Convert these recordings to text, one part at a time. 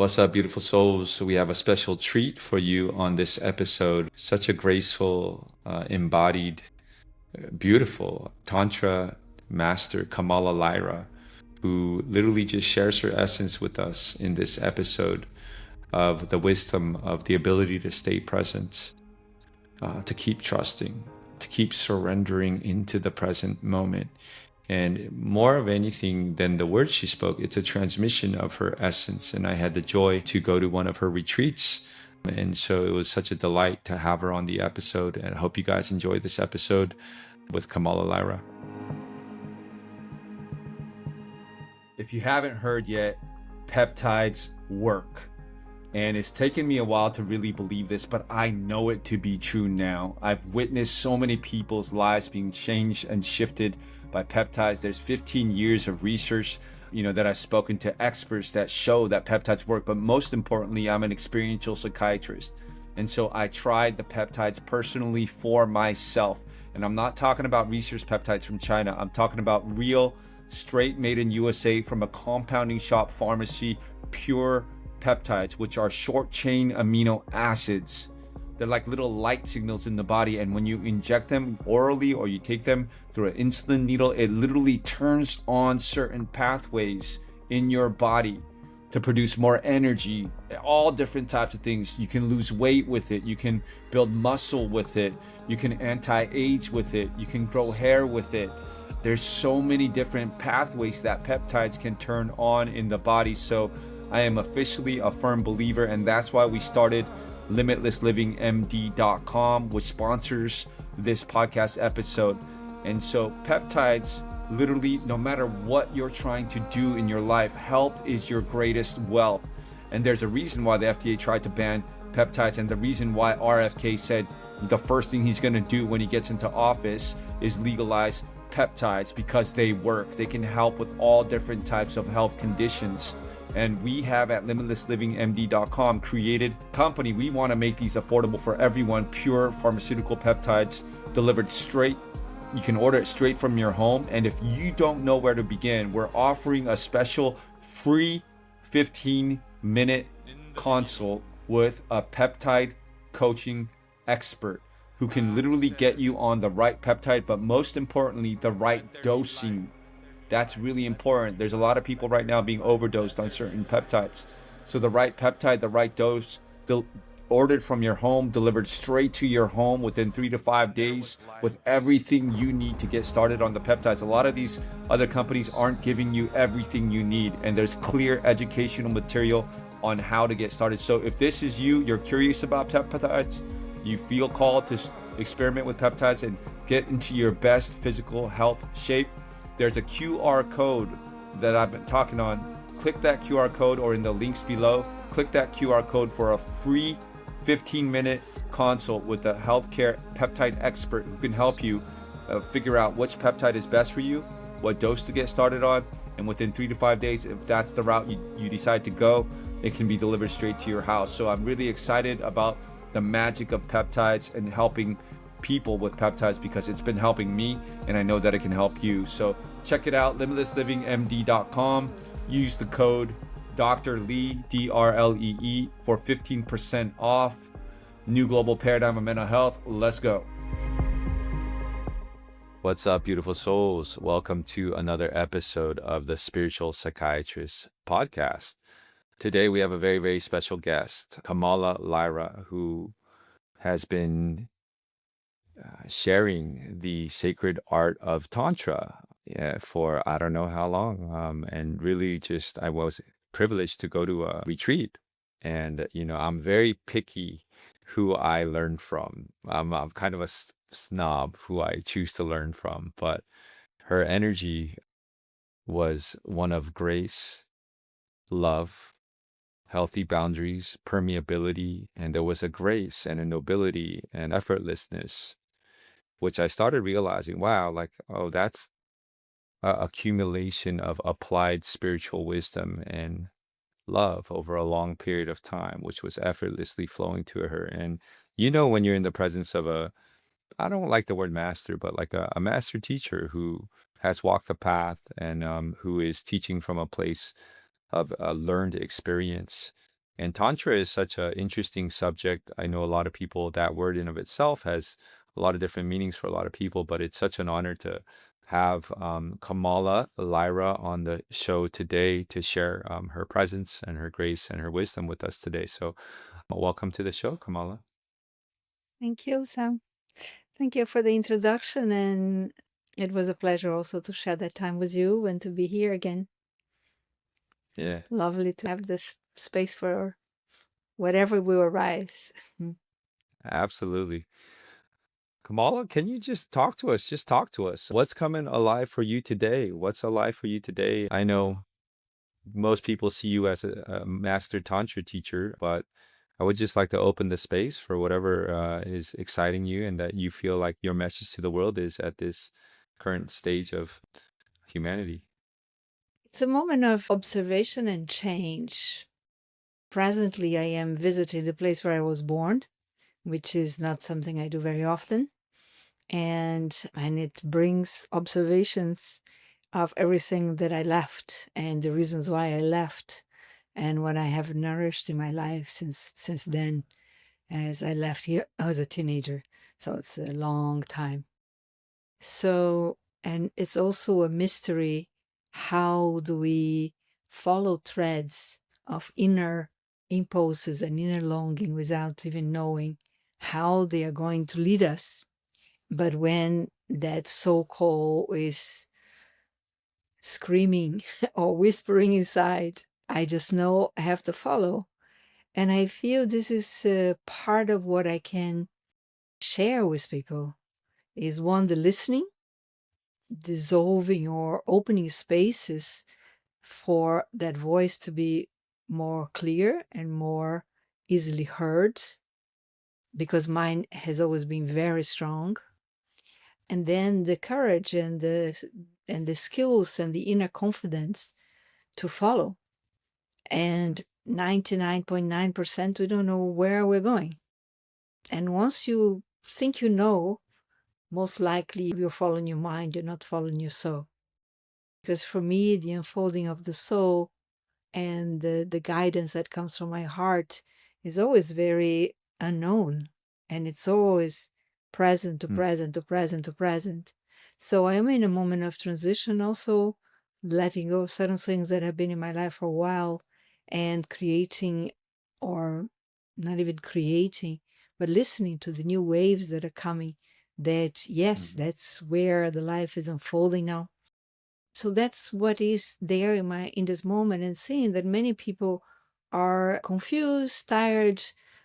What's up, beautiful souls? We have a special treat for you on this episode. Such a graceful, embodied, beautiful Tantra master, Komala Lyra, who literally just shares her essence with us in this episode of the wisdom of the ability to stay present, to keep trusting, to keep surrendering into the present moment. And more of anything than the words she spoke, it's a transmission of her essence. And I had the joy to go to one of her retreats. And so it was such a delight to have her on the episode. And I hope you guys enjoy this episode with Komala Lyra. If you haven't heard yet, peptides work. And it's taken me a while to really believe this, but I know it to be true now. I've witnessed so many people's lives being changed and shifted by peptides. There's 15 years of research, that I've spoken to experts that show that peptides work. But most importantly, I'm an experiential psychiatrist. And so I tried the peptides personally for myself. And I'm not talking about research peptides from China. I'm talking about real, straight made in USA from a compounding shop pharmacy, pure peptides, which are short chain amino acids. They're like little light signals in the body, and when you inject them orally or you take them through an insulin needle, it literally turns on certain pathways in your body to produce more energy, all different types of things. You can lose weight with it, you can build muscle with it, you can anti-age with it, you can grow hair with it. There's so many different pathways that peptides can turn on in the body. So I am officially a firm believer, and that's why we started limitlesslivingmd.com, which sponsors this podcast episode. And so peptides, literally, no matter what you're trying to do in your life, health is your greatest wealth. And there's a reason why the FDA tried to ban peptides, and the reason why RFK said the first thing he's going to do when he gets into office is legalize peptides, because they work. They can help with all different types of health conditions. And we have at limitlesslivingmd.com created a company. We want to make these affordable for everyone. Pure pharmaceutical peptides delivered straight. You can order it straight from your home. And if you don't know where to begin, we're offering a special free 15-minute consult with a peptide coaching expert who can literally get you on the right peptide, but most importantly, the right dosing. That's really important. There's a lot of people right now being overdosed on certain peptides. So the right peptide, the right dose, ordered from your home, delivered straight to your home within 3 to 5 days with everything you need to get started on the peptides. A lot of these other companies aren't giving you everything you need, and there's clear educational material on how to get started. So if this is you, you're curious about peptides, you feel called to experiment with peptides and get into your best physical health shape, there's a QR code that I've been talking on. Click that QR code, or in the links below, click that QR code for a free 15-minute consult with a healthcare peptide expert who can help you figure out which peptide is best for you, what dose to get started on, and within 3 to 5 days, if that's the route you decide to go, it can be delivered straight to your house. So I'm really excited about the magic of peptides and helping people with peptides, because it's been helping me, and I know that it can help you. So check it out, limitlesslivingmd.com. Use the code Dr. Lee, DRLEE, for 15% off. New global paradigm of mental health. Let's go. What's up, beautiful souls? Welcome to another episode of the Spiritual Psychiatrist podcast. Today we have a very, very special guest, Komala Lyra, who has been sharing the sacred art of Tantra for I don't know how long. And really just, I was privileged to go to a retreat. And, I'm very picky who I learn from. I'm kind of a snob who I choose to learn from. But her energy was one of grace, love, healthy boundaries, permeability, and there was a grace and a nobility and effortlessness, which I started realizing, wow, that's a accumulation of applied spiritual wisdom and love over a long period of time, which was effortlessly flowing to her. And when you're in the presence of I don't like the word master, but like a master teacher who has walked the path and who is teaching from a place of a learned experience, And Tantra is such an interesting subject. I know a lot of people, that word in of itself has a lot of different meanings for a lot of people, but it's such an honor to have Komala Lyra on the show today to share her presence and her grace and her wisdom with us today. So, welcome to the show, Kamala. Thank you, Sam. Thank you for the introduction, and it was a pleasure also to share that time with you and to be here again. Yeah, Lovely to have this space for whatever will arise. absolutely. Kamala, can you just talk to us? Just talk to us. What's coming alive for you today? What's alive for you today? I know most people see you as a master Tantra teacher, but I would just like to open the space for whatever is exciting you and that you feel like your message to the world is at this current stage of humanity. It's a moment of observation and change. Presently, I am visiting the place where I was born, which is not something I do very often. And it brings observations of everything that I left and the reasons why I left and what I have nourished in my life since then, as I left here as a teenager. So it's a long time. So, and it's also a mystery. How do we follow threads of inner impulses and inner longing without even knowing how they are going to lead us? But when that soul call is screaming or whispering inside, I just know I have to follow. And I feel this is part of what I can share with people is one, the listening, dissolving or opening spaces for that voice to be more clear and more easily heard, because mine has always been very strong. And then the courage and the skills and the inner confidence to follow. And 99.9% we don't know where we're going. And once you think you know, most likely you're following your mind, you're not following your soul. Because for me, the unfolding of the soul and the guidance that comes from my heart is always very unknown. And it's always present to Mm, present to present to present. So I'm in a moment of transition, also letting go of certain things that have been in my life for a while and creating, or not even creating, but listening to the new waves that are coming. That, yes, mm, that's where the life is unfolding now. So that's what is there in this moment, and seeing that many people are confused, tired,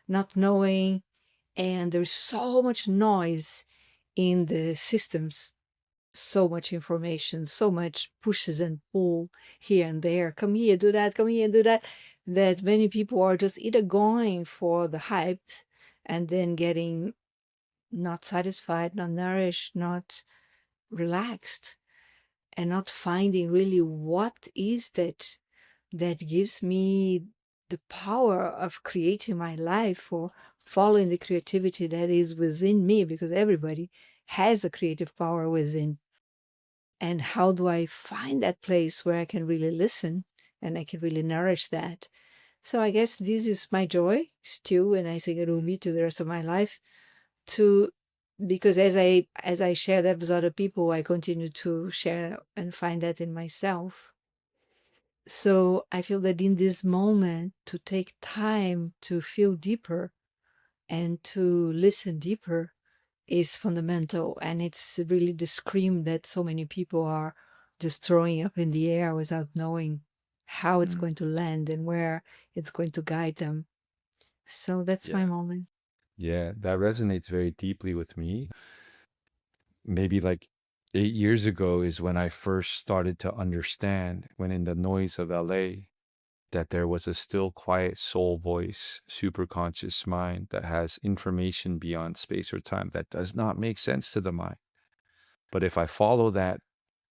not knowing, and there's so much noise in the systems, so much information, so much pushes and pull here and there. Come here, do that, come here, do that. That many people are just either going for the hype and then getting not satisfied, not nourished, not relaxed, and not finding really what is that gives me the power of creating my life or following the creativity that is within me, because everybody has a creative power within. And how do I find that place where I can really listen and I can really nourish that? So I guess this is my joy still, and I think it will be to the rest of my life, to, because as I share that with other people, I continue to share and find that in myself. So I feel that in this moment, to take time to feel deeper and to listen deeper is fundamental. And it's really the scream that so many people are just throwing up in the air without knowing how it's mm. going to land and where it's going to guide them. So that's my Yeah. moment. Yeah, that resonates very deeply with me. Maybe like 8 years ago is when I first started to understand, when in the noise of LA, that there was a still quiet soul voice, superconscious mind that has information beyond space or time that does not make sense to the mind. But if I follow that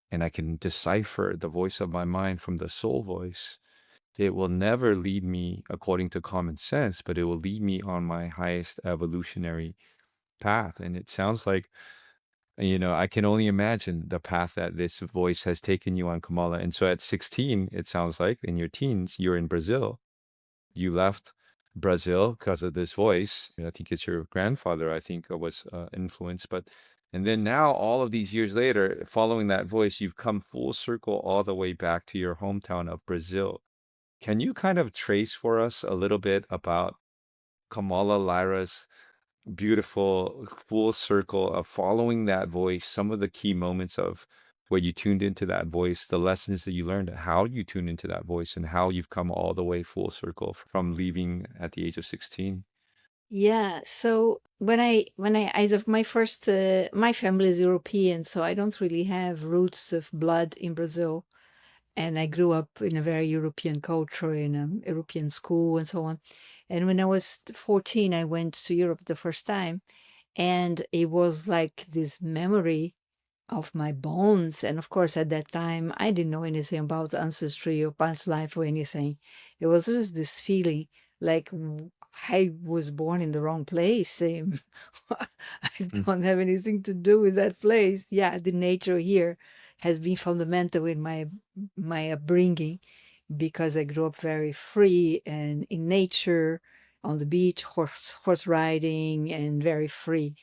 and I can decipher the voice of my mind from the soul voice, it will never lead me according to common sense, but it will lead me on my highest evolutionary path. And it sounds like, I can only imagine the path that this voice has taken you on, Kamala. And so at 16, it sounds like in your teens, you're in Brazil. you left Brazil because of this voice. I think it's your grandfather, I think, was influenced. But and then now, all of these years later, following that voice, you've come full circle all the way back to your hometown of Brazil. Can you kind of trace for us a little bit about Komala Lyra's beautiful full circle of following that voice, some of the key moments of where you tuned into that voice, the lessons that you learned, how you tuned into that voice, and how you've come all the way full circle from leaving at the age of 16? Yeah. So my first my family is European, so I don't really have roots of blood in Brazil, and I grew up in a very European culture, in a European school, and so on. And when I was 14, I went to Europe the first time, and it was like this memory of my bones. And of course, at that time, I didn't know anything about ancestry or past life or anything. It was just this feeling like I was born in the wrong place. I Mm. don't have anything to do with that place. Yeah, the nature here has been fundamental in my upbringing, because I grew up very free and in nature, on the beach, horse riding, and very free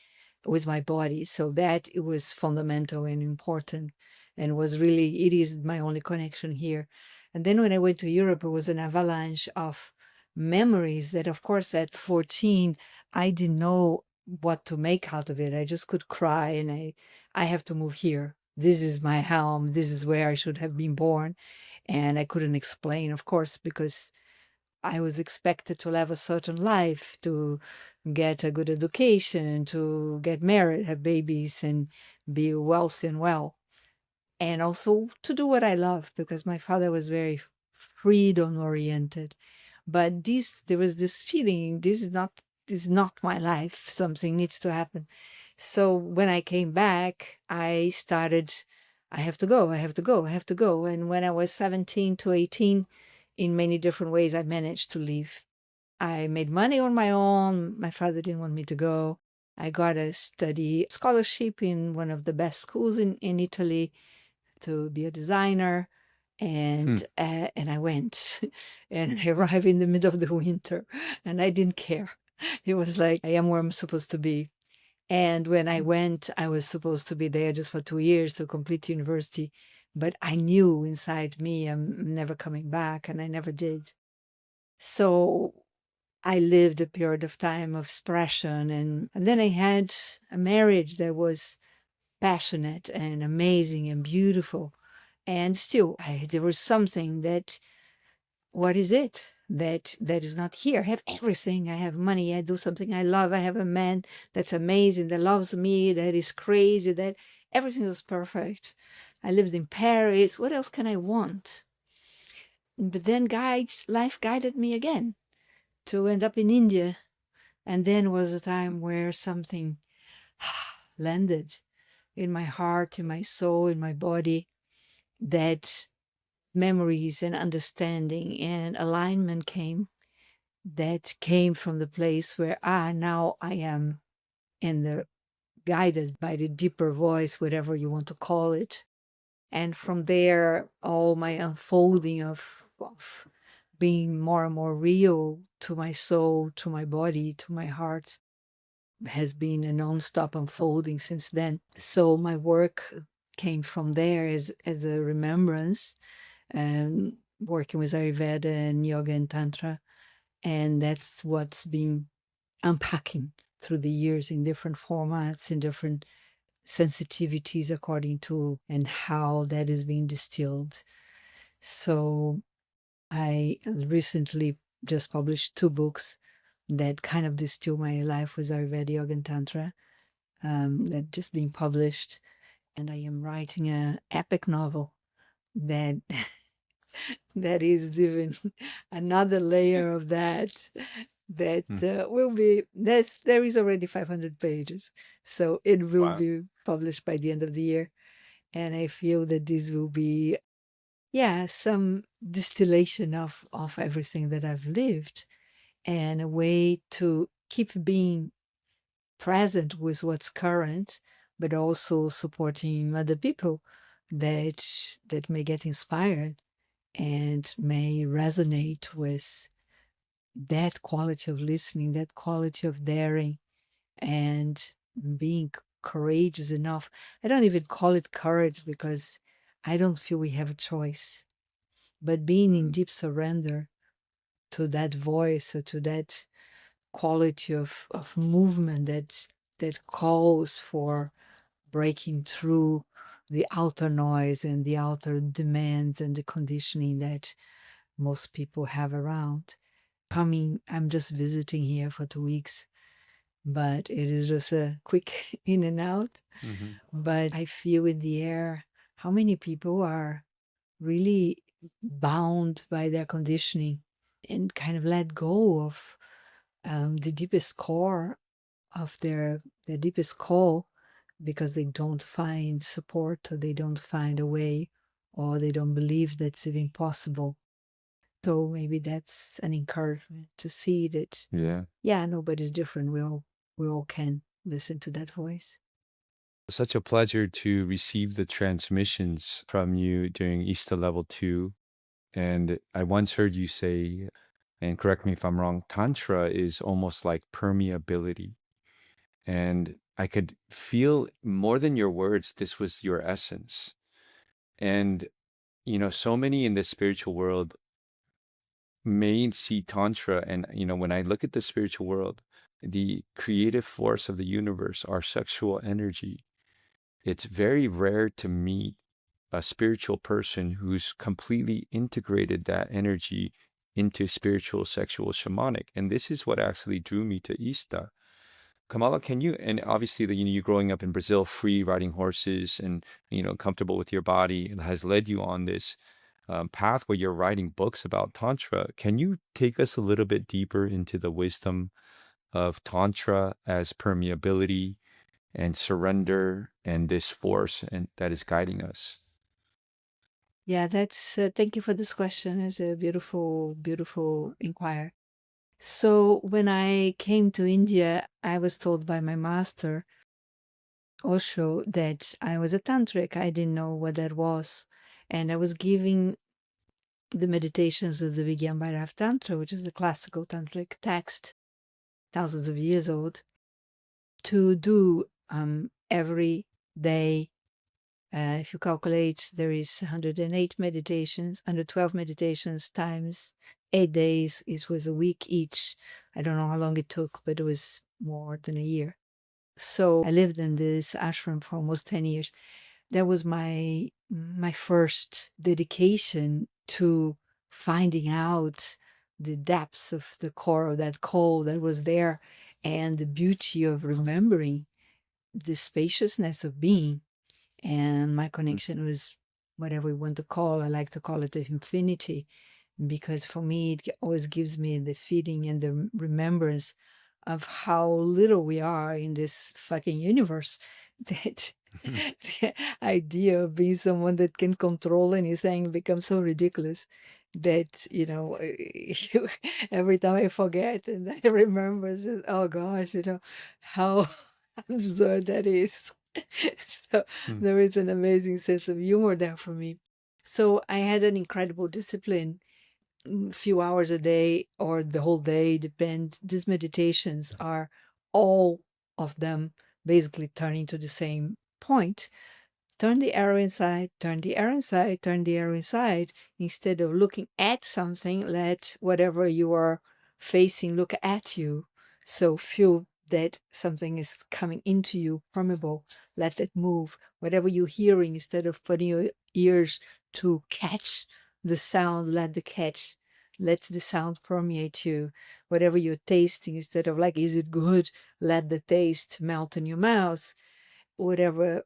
with my body. So that it was fundamental and important, and was really, it is my only connection here. And then when I went to Europe, it was an avalanche of memories that, of course, at 14, I didn't know what to make out of it. I just could cry, and I have to move here. This is my home. This is where I should have been born. And I couldn't explain, of course, because I was expected to live a certain life, to get a good education, to get married, have babies, and be wealthy and well. And also to do what I love, because my father was very freedom oriented. But there was this feeling, this is not my life. Something needs to happen. So when I came back, I started, I have to go, I have to go, I have to go. And when I was 17 to 18, in many different ways, I managed to leave. I made money on my own. My father didn't want me to go. I got a study scholarship in one of the best schools in Italy to be a designer. Hmm. And I went, and I arrived in the middle of the winter, and I didn't care. It was like, I am where I'm supposed to be. And when I went, I was supposed to be there just for 2 years to complete university. But I knew inside me I'm never coming back, and I never did. So I lived a period of time of expression, and then I had a marriage that was passionate and amazing and beautiful. And still, there was something that, what is it? That is not here. I have everything. I have money. I do something I love. I have a man that's amazing, that loves me, that is crazy, that everything was perfect. I lived in Paris. What else can I want? But then life guided me again to end up in India. And then was a time where something landed in my heart, in my soul, in my body, that memories and understanding and alignment came, that came from the place where now I am in the guided by the deeper voice, whatever you want to call it. And from there, all my unfolding of being more and more real to my soul, to my body, to my heart, has been a non-stop unfolding since then. So my work came from there as a remembrance, and working with Ayurveda and yoga and Tantra. And that's what's been unpacking through the years in different formats, in different sensitivities according to and how that is being distilled. So I recently just published 2 books that kind of distill my life with Ayurveda, yoga, and Tantra, that just being published. And I am writing an epic novel that that is even another layer of that Hmm. will be, there is already 500 pages, so it will Wow. be published by the end of the year. And I feel that this will be, yeah, some distillation of everything that I've lived, and a way to keep being present with what's current, but also supporting other people that may get inspired and may resonate with that quality of listening, that quality of daring, and being courageous enough. I don't even call it courage because I don't feel we have a choice, but being in deep surrender to that voice or to that quality of movement that calls for breaking through the outer noise and the outer demands and the conditioning that most people have around. I'm just visiting here for 2 weeks, but it is just a quick in and out. Mm-hmm. But I feel in the air how many people are really bound by their conditioning and kind of let go of the deepest core of their deepest call because they don't find support or they don't find a way or they don't believe that's even possible. So maybe that's an encouragement to see that, Yeah. yeah, nobody's different. We all can listen to that voice. Such a pleasure to receive the transmissions from you during Easter Level 2. And I once heard you say, and correct me if I'm wrong, Tantra is almost like permeability. And I could feel more than your words, this was your essence. And, so many in the spiritual world may see Tantra. And, when I look at the spiritual world, the creative force of the universe, our sexual energy, it's very rare to meet a spiritual person who's completely integrated that energy into spiritual, sexual, shamanic. And this is what actually drew me to Ista. Kamala, can you, and obviously you growing up in Brazil, free riding horses and, comfortable with your body has led you on this path where you're writing books about Tantra. Can you take us a little bit deeper into the wisdom of Tantra as permeability and surrender and this force and that is guiding us? Yeah, that's thank you for this question. It's a beautiful, beautiful inquiry. So when I came to India, I was told by my master, Osho, that I was a tantric. I didn't know what that was. And I was giving the meditations of the Vigyambhara Tantra, which is the classical tantric text, thousands of years old, to do every day. If you calculate, there is 108 meditations, 112 meditations times 8 days. It was a week each. I don't know how long it took, but it was more than a year. So I lived in this ashram for almost 10 years. That was my first dedication to finding out the depths of the core of that call that was there and the beauty of remembering the spaciousness of being. And my connection was whatever we want to call, I like to call it the infinity, because for me, it always gives me the feeling and the remembrance of how little we are in this fucking universe. That the idea of being someone that can control anything becomes so ridiculous that, every time I forget and I remember, it's just, oh gosh, how absurd that is. So Hmm. there is an amazing sense of humor there for me. So I had an incredible discipline, few hours a day or the whole day, depend. These meditations are all of them basically turning to the same point. Turn the arrow inside, turn the arrow inside, turn the arrow inside. Instead of looking at something, let whatever you are facing look at you. So feel that something is coming into you, permeable. Let it move. Whatever you're hearing, instead of putting your ears to catch the sound, let the sound permeate you. Whatever you're tasting, instead of like, is it good? Let the taste melt in your mouth. Whatever,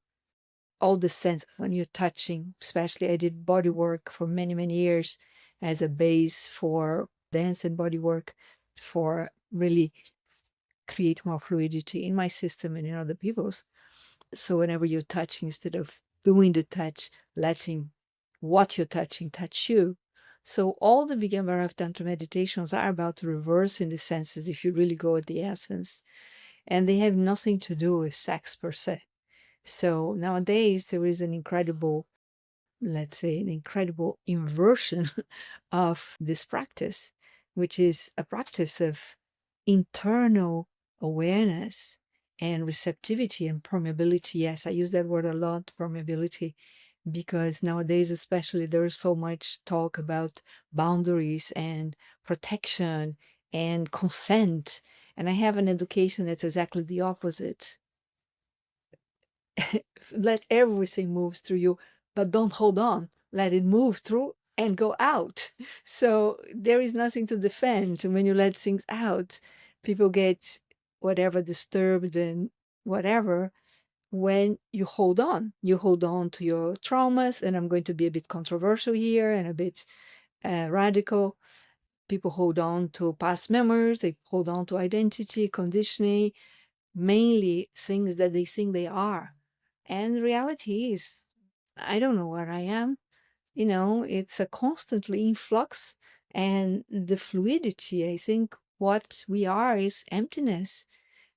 all the sense when you're touching, especially I did body work for many, many years as a base for dance and body work for really create more fluidity in my system and in other people's. So whenever you're touching, instead of doing the touch, letting what you're touching touch you. So all the Vigyambhara Tantra meditations are about reversing the senses if you really go at the essence. And they have nothing to do with sex per se. So nowadays there is an incredible, let's say, an incredible inversion of this practice which is a practice of internal awareness and receptivity and permeability. Yes, I use that word a lot, permeability, because nowadays especially there's so much talk about boundaries and protection and consent. And I have an education that's exactly the opposite. Let everything move through you, but don't hold on. Let it move through and go out. So there is nothing to defend. When you let things out, people get whatever disturbed and whatever. When you hold on to your traumas, and I'm going to be a bit controversial here and a bit radical. People hold on to past memories, they hold on to identity, conditioning, mainly things that they think they are. And reality is, I don't know where I am. It's a constantly in flux. And the fluidity, I think what we are is emptiness,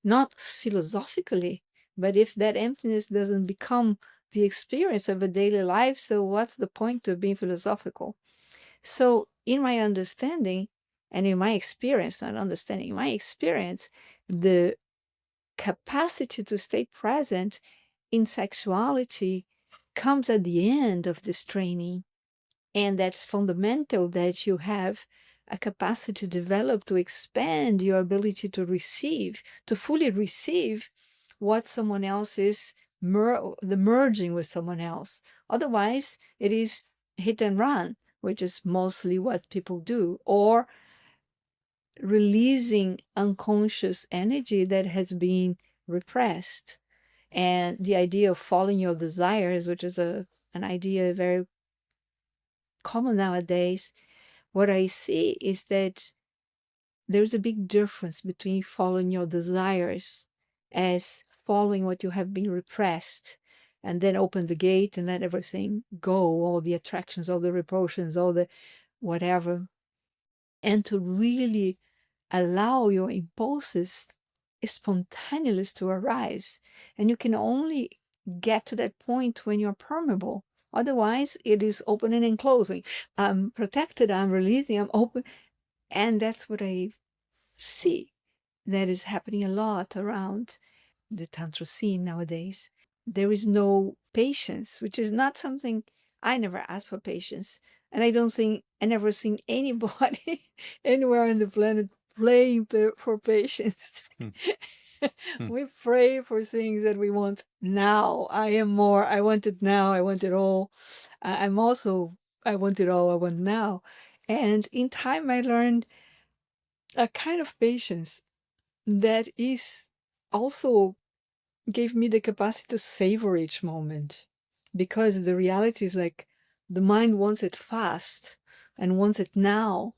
not philosophically, but if that emptiness doesn't become the experience of a daily life, so what's the point of being philosophical? So, in my understanding and in my experience, not understanding, in my experience, the capacity to stay present in sexuality comes at the end of this training. And that's fundamental, that you have a capacity to develop, to expand your ability to receive, to fully receive what someone else is, the merging with someone else. Otherwise, it is hit and run, which is mostly what people do, or releasing unconscious energy that has been repressed. And the idea of following your desires, which is an idea very common nowadays, what I see is that there's a big difference between following your desires as following what you have been repressed, and then open the gate and let everything go, all the attractions, all the repulsions, all the whatever, and to really allow your impulses spontaneously to arise. And you can only get to that point when you're permeable. Otherwise, it is opening and closing. I'm protected, I'm releasing, I'm open. And that's what I see that is happening a lot around the Tantra scene nowadays. There is no patience, which is not something. I never asked for patience. And I never seen anybody anywhere on the planet praying for patience. Hmm. Hmm. We pray for things that we want now. I want it now, I want it all. I want it all, I want now. And in time, I learned a kind of patience that is also gave me the capacity to savor each moment, because the reality is like the mind wants it fast and wants it now,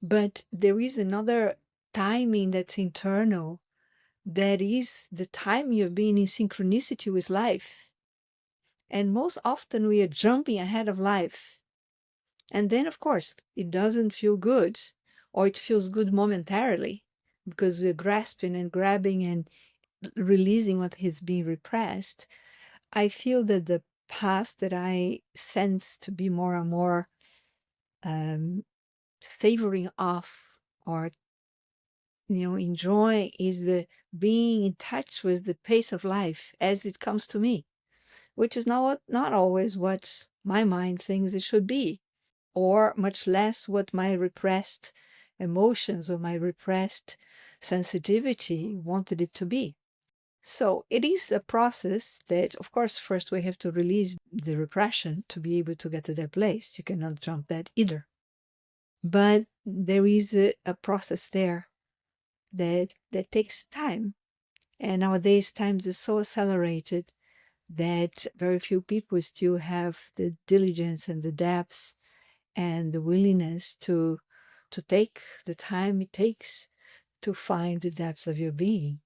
but there is another timing that's internal, that is the timing of being in synchronicity with life. And most often we are jumping ahead of life, and then of course it doesn't feel good, or it feels good momentarily because we're grasping and grabbing and releasing what has been repressed. I feel that the past that I sense to be more and more savoring of, or enjoying, is the being in touch with the pace of life as it comes to me, which is not always what my mind thinks it should be, or much less what my repressed emotions or my repressed sensitivity wanted it to be. So it is a process that, of course, first we have to release the repression to be able to get to that place. You cannot jump that either. But there is a process there that takes time. And nowadays, times is so accelerated that very few people still have the diligence and the depth and the willingness to take the time it takes to find the depths of your being.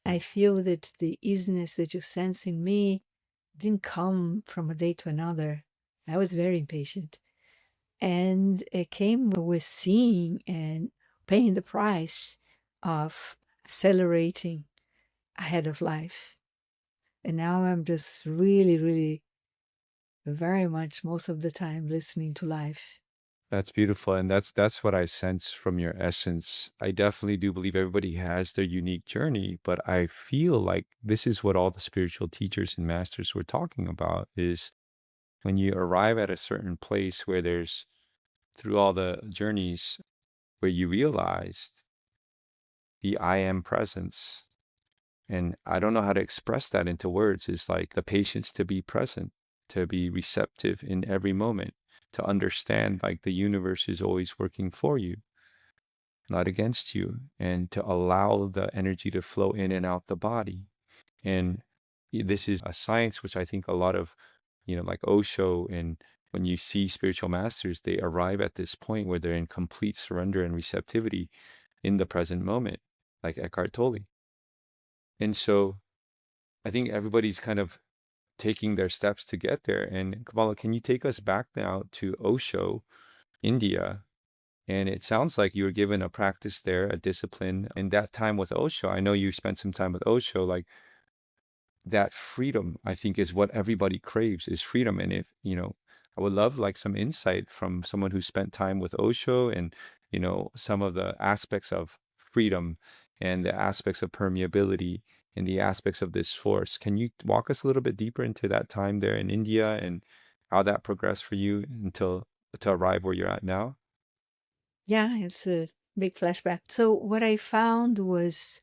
I feel that the easiness that you sense in me didn't come from a day to another. I was very impatient. And it came with seeing and paying the price of accelerating ahead of life. And now I'm just really, really very much most of the time listening to life. That's beautiful, and that's what I sense from your essence. I definitely do believe everybody has their unique journey, but I feel like this is what all the spiritual teachers and masters were talking about is when you arrive at a certain place where there's through all the journeys where you realize the I am presence. And I don't know how to express that into words. Is like the patience to be present, to be receptive in every moment, to understand like the universe is always working for you, not against you, and to allow the energy to flow in and out the body. And this is a science which I think a lot of, like Osho, and when you see spiritual masters, they arrive at this point where they're in complete surrender and receptivity in the present moment, like Eckhart Tolle. And so I think everybody's kind of taking their steps to get there. And Kamala, can you take us back now to Osho, India? And it sounds like you were given a practice there, a discipline. In that time with Osho, I know you spent some time with Osho, like that freedom, I think, is what everybody craves, is freedom. And if, I would love like some insight from someone who spent time with Osho and, some of the aspects of freedom and the aspects of permeability and the aspects of this force. Can you walk us a little bit deeper into that time there in India and how that progressed for you until to arrive where you're at now? Yeah, it's a big flashback. So what I found was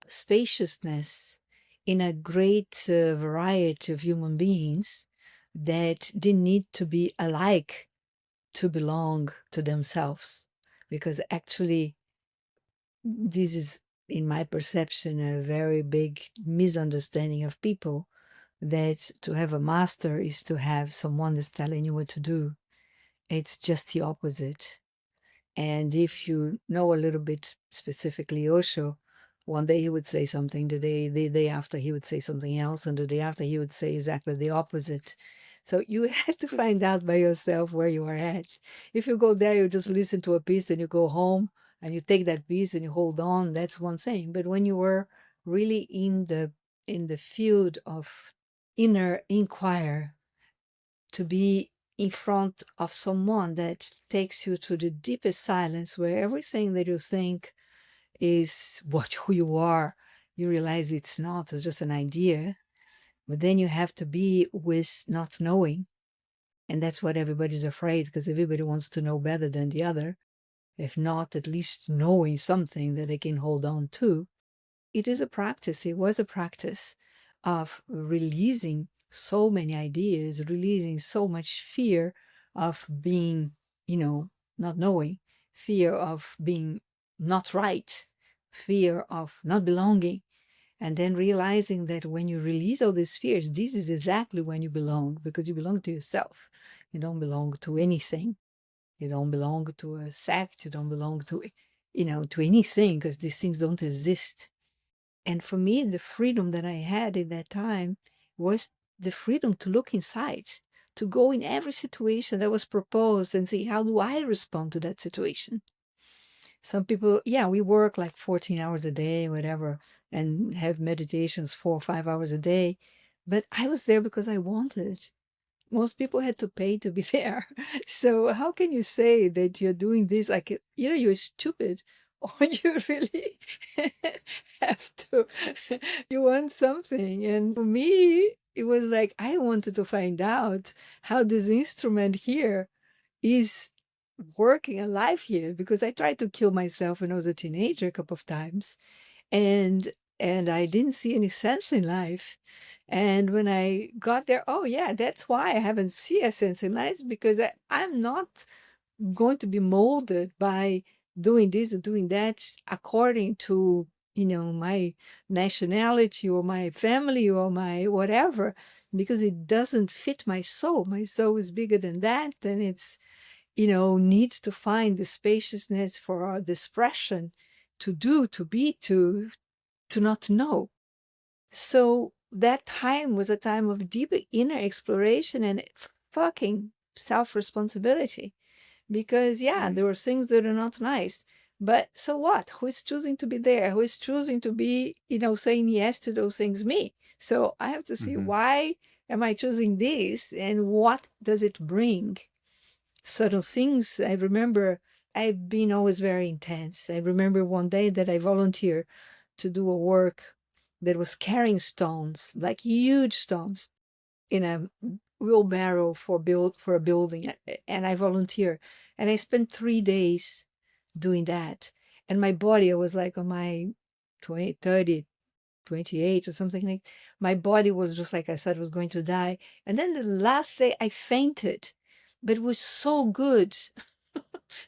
spaciousness in a great variety of human beings that didn't need to be alike to belong to themselves. Because actually, this is, in my perception, a very big misunderstanding of people, that to have a master is to have someone that's telling you what to do. It's just the opposite. And if you know a little bit specifically Osho, one day he would say something, the day after he would say something else, and the day after he would say exactly the opposite. So you had to find out by yourself where you are at. If you go there, you just listen to a piece, and you go home and you take that piece and you hold on. That's one thing. But when you were really in the field of inner inquire, to be in front of someone that takes you to the deepest silence where everything that you think is who you are, you realize it's not, it's just an idea. But then you have to be with not knowing. And that's what everybody's afraid, because everybody wants to know better than the other, if not at least knowing something that they can hold on to. It is a practice. It was a practice of releasing so many ideas, releasing so much fear of being, not knowing, fear of being not right, fear of not belonging. And then realizing that when you release all these fears, this is exactly when you belong, because you belong to yourself. You don't belong to anything. You don't belong to a sect. You don't belong to, to anything, because these things don't exist. And for me, the freedom that I had in that time was the freedom to look inside, to go in every situation that was proposed and see, how do I respond to that situation? Some people, yeah, we work like 14 hours a day, whatever, and have meditations 4 or 5 hours a day. But I was there because I wanted. Most people had to pay to be there. So how can you say that you're doing this like, you're stupid, or you really have to, you want something? And for me, it was like, I wanted to find out how this instrument here is working alive here, because I tried to kill myself when I was a teenager a couple of times, and I didn't see any sense in life. And when I got there, oh yeah, that's why I haven't seen a sense in life, because I'm not going to be molded by doing this and doing that according to, my nationality or my family or my whatever, because it doesn't fit my soul. My soul is bigger than that, and it's, needs to find the spaciousness for the expression, to do, to be, to not know. So that time was a time of deep inner exploration and fucking self-responsibility. Because, yeah, there were things that are not nice. But so what? Who is choosing to be there? Who is choosing to be, saying yes to those things? Me. So I have to see, Hmm. why am I choosing this, and what does it bring? subtle things. I remember I've been always very intense. I remember one day that I volunteered to do a work that was carrying stones, like huge stones, in a wheelbarrow for a building, and I volunteer, and I spent 3 days doing that, and my body, I was like on my 20, 30, 28 or something, like my body was just like I said, was going to die. And then the last day I fainted, but it was so good.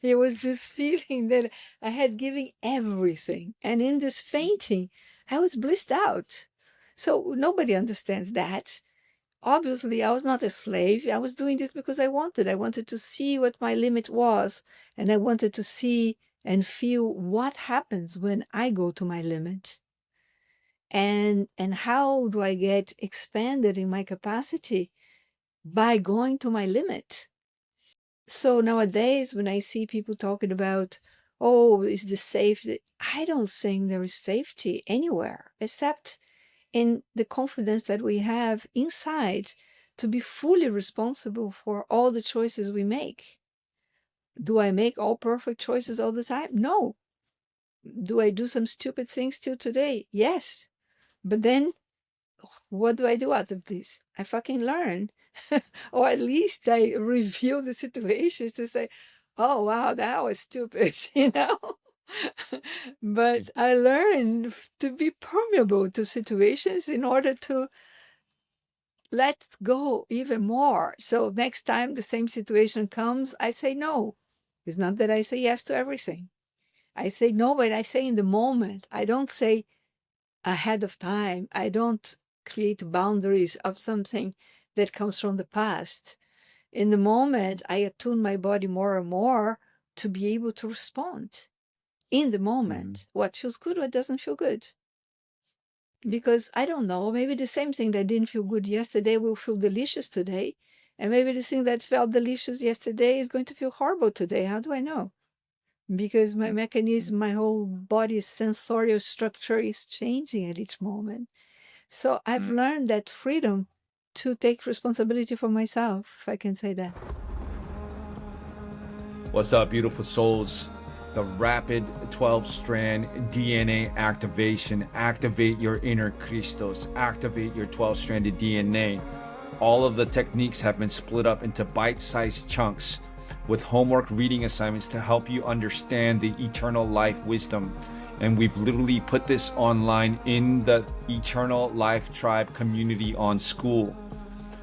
It was this feeling that I had given everything, and in this fainting I was blissed out. So nobody understands that. Obviously, I was not a slave. I was doing this because I wanted to see what my limit was, and I wanted to see and feel what happens when I go to my limit, and how do I get expanded in my capacity by going to my limit. So nowadays, when I see people talking about, oh, is this safe? I don't think there is safety anywhere except in the confidence that we have inside to be fully responsible for all the choices we make. Do I make all perfect choices all the time? No. Do I do some stupid things still today? Yes. But then what do I do out of this? I fucking learn. Or at least I review the situations to say, oh, wow, that was stupid, you know? But I learned to be permeable to situations in order to let go even more. So next time the same situation comes, I say no. It's not that I say yes to everything. I say no, but I say in the moment. I don't say ahead of time. I don't create boundaries of something that comes from the past. In the moment, I attune my body more and more to be able to respond in the moment. What feels good, what doesn't feel good. Because I don't know, maybe the same thing that didn't feel good yesterday will feel delicious today. And maybe the thing that felt delicious yesterday is going to feel horrible today. How do I know? Because my mechanism, my whole body's sensorial structure is changing at each moment. So I've learned that freedom to take responsibility for myself, if I can say that. What's up, beautiful souls? The rapid 12-strand DNA activation. Activate your inner Christos. Activate your 12-stranded DNA. All of the techniques have been split up into bite-sized chunks with homework reading assignments to help you understand the eternal life wisdom. And we've literally put this online in the Eternal Life Tribe community on School.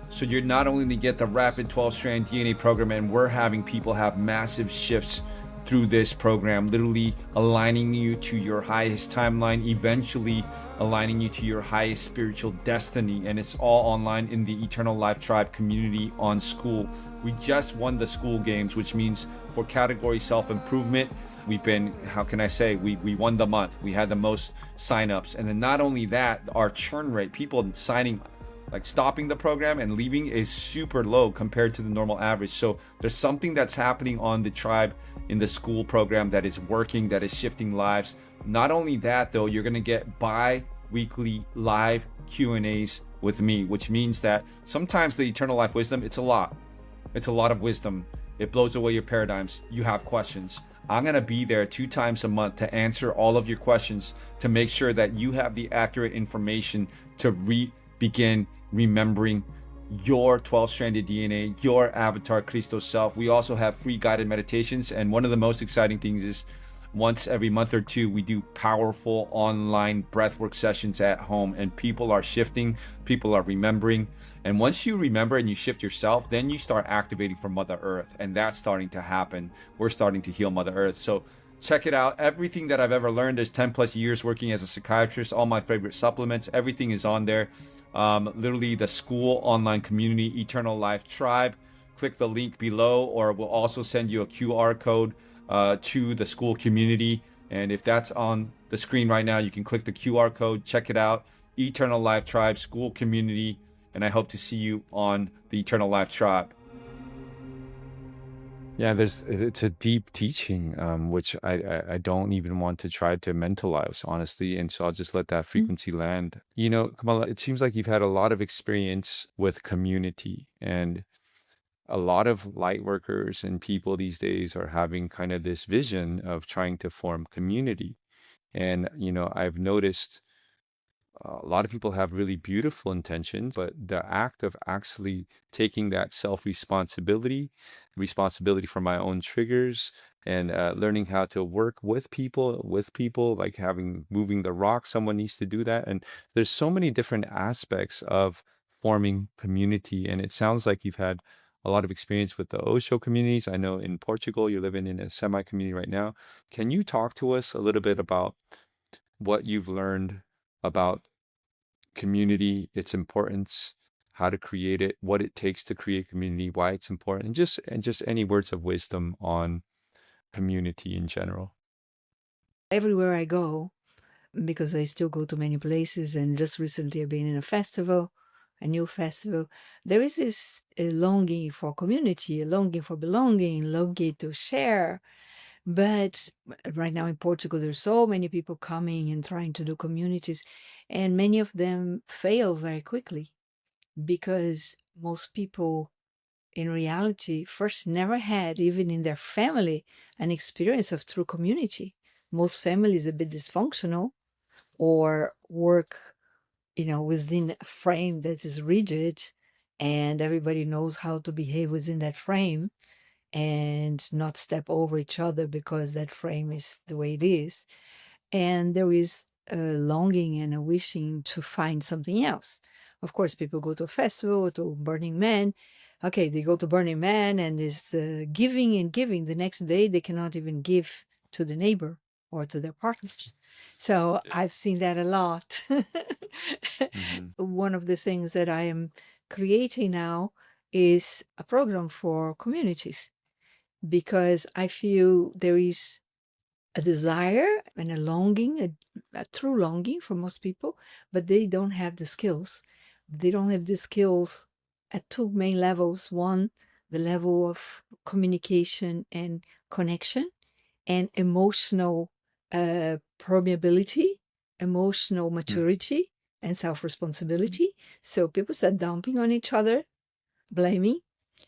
So you're not only going to get the rapid 12-strand DNA program, and we're having people have massive shifts through this program, literally aligning you to your highest timeline, eventually aligning you to your highest spiritual destiny. And it's all online in the Eternal Life Tribe community on School. We just won the School games, which means for category self-improvement, we've been, how can I say, we won the month. We had the most signups. And then not only that, our churn rate, people signing, like stopping the program and leaving, is super low compared to the normal average. So there's something that's happening on the tribe in the School program that is working, that is shifting lives. Not only that though, you're gonna get bi-weekly live Q&As with me, which means that sometimes the eternal life wisdom, it's a lot of wisdom. It blows away your paradigms. You have questions. I'm gonna be there 2 times a month to answer all of your questions, to make sure that you have the accurate information to begin remembering your 12-stranded DNA, your avatar Christos self. We also have free guided meditations, and one of the most exciting things is once every month or two, we do powerful online breathwork sessions at home, and people are shifting, people are remembering. And once you remember and you shift yourself, then you start activating for Mother Earth, and that's starting to happen. We're starting to heal Mother Earth. So check it out. Everything that I've ever learned is 10 plus years working as a psychiatrist, all my favorite supplements, everything is on there. Literally the School online community, Eternal Life Tribe. Click the link below, or we'll also send you a QR code to the School community. And if that's on the screen right now, you can click the QR code, check it out. Eternal Life Tribe, School community. And I hope to see you on the Eternal Life Tribe. Yeah, it's a deep teaching, which I don't even want to try to mentalize, honestly. And so I'll just let that frequency land. You know, Komala, it seems like you've had a lot of experience with community. And a lot of light workers and people these days are having kind of this vision of trying to form community. And, I've noticed a lot of people have really beautiful intentions, but the act of actually taking that responsibility for my own triggers, and learning how to work with people, like moving the rock, someone needs to do that. And there's so many different aspects of forming community. And it sounds like you've had a lot of experience with the Osho communities. I know in Portugal, you're living in a semi community right now. Can you talk to us a little bit about what you've learned about community, its importance, how to create it, what it takes to create community, why it's important, and just any words of wisdom on community in general? Everywhere I go, because I still go to many places, and just recently I've been in a new festival, there is this longing for community, a longing for belonging, longing to share. But right now in Portugal, there's so many people coming and trying to do communities, and many of them fail very quickly because most people in reality first never had, even in their family, an experience of true community. Most families are a bit dysfunctional or work, within a frame that is rigid, and everybody knows how to behave within that frame and not step over each other because that frame is the way it is. And there is a longing and a wishing to find something else. Of course, people go to a festival, to Burning Man. Okay, they go to Burning Man and it's giving and giving. The next day, they cannot even give to the neighbor or to their partners. So Yeah. I've seen that a lot. Mm-hmm. One of the things that I am creating now is a program for communities, because I feel there is a desire and a longing, a true longing for most people, but they don't have the skills. They don't have the skills at two main levels. One, the level of communication and connection, and emotional permeability, emotional maturity, and self responsibility. So people start dumping on each other, blaming,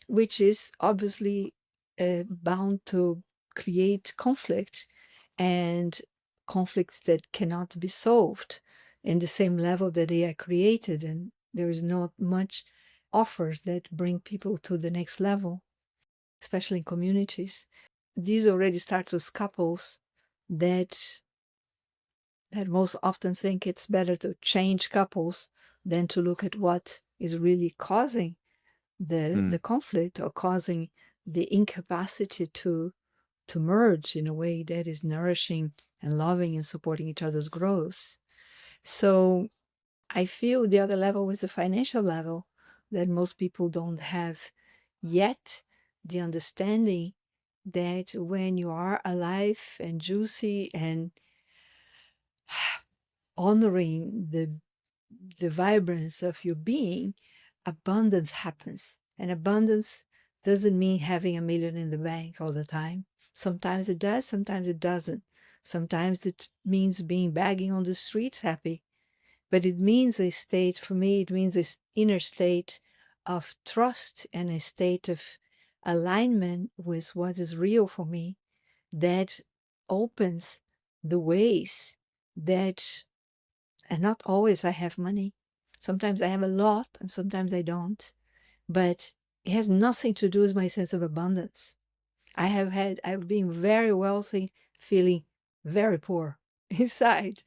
which is obviously bound to create conflict, and conflicts that cannot be solved in the same level that they are created. And there is not much offers that bring people to the next level, especially in communities. These already start with couples that most often think it's better to change couples than to look at what is really causing the conflict, or causing the incapacity to merge in a way that is nourishing and loving and supporting each other's growth. So I feel the other level is the financial level, that most people don't have yet, the understanding that when you are alive and juicy and honoring the vibrance of your being, abundance happens. And abundance doesn't mean having $1 million in the bank all the time. Sometimes it does, sometimes it doesn't. Sometimes it means being begging on the streets happy. But it means a state, for me, it means this inner state of trust and a state of alignment with what is real for me, that opens the ways that, and not always I have money. Sometimes I have a lot and sometimes I don't. But it has nothing to do with my sense of abundance. I've been very wealthy, feeling very poor inside.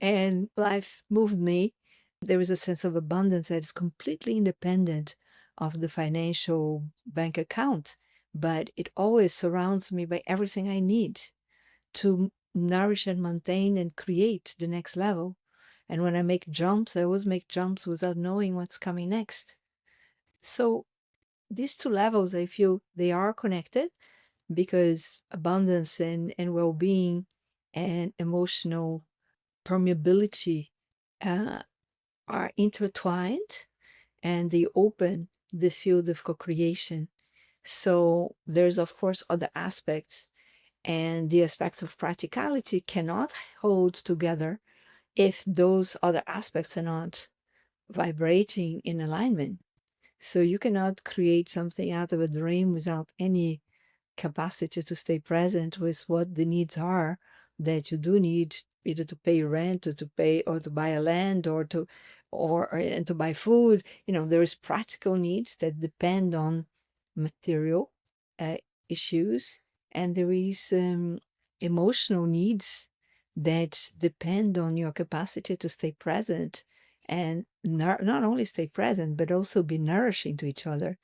And life moved me. There is a sense of abundance that is completely independent of the financial bank account, but it always surrounds me by everything I need to nourish and maintain and create the next level. And when I make jumps, I always make jumps without knowing what's coming next. So these two levels, I feel they are connected, because abundance and well-being and emotional permeability uh, are intertwined, and they open the field of co-creation. So there's, of course, other aspects, and the aspects of practicality cannot hold together if those other aspects are not vibrating in alignment. So you cannot create something out of a dream without any capacity to stay present with what the needs are that you do need, either to pay rent or to pay or to buy a land or to and to buy food. There is practical needs that depend on material uh, issues, and there is emotional needs that depend on your capacity to stay present and not only stay present but also be nourishing to each other.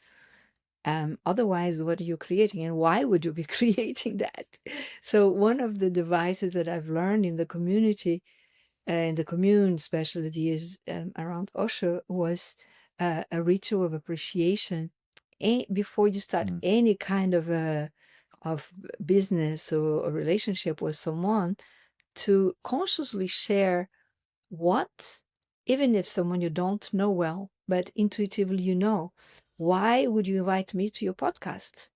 Otherwise, what are you creating, and why would you be creating that? So one of the devices that I've learned in the community, in the commune, especially the years around Osho, was a ritual of appreciation before you start Mm. any kind of business or a relationship with someone, to consciously share what, even if someone you don't know well, but intuitively why would you invite me to your podcast?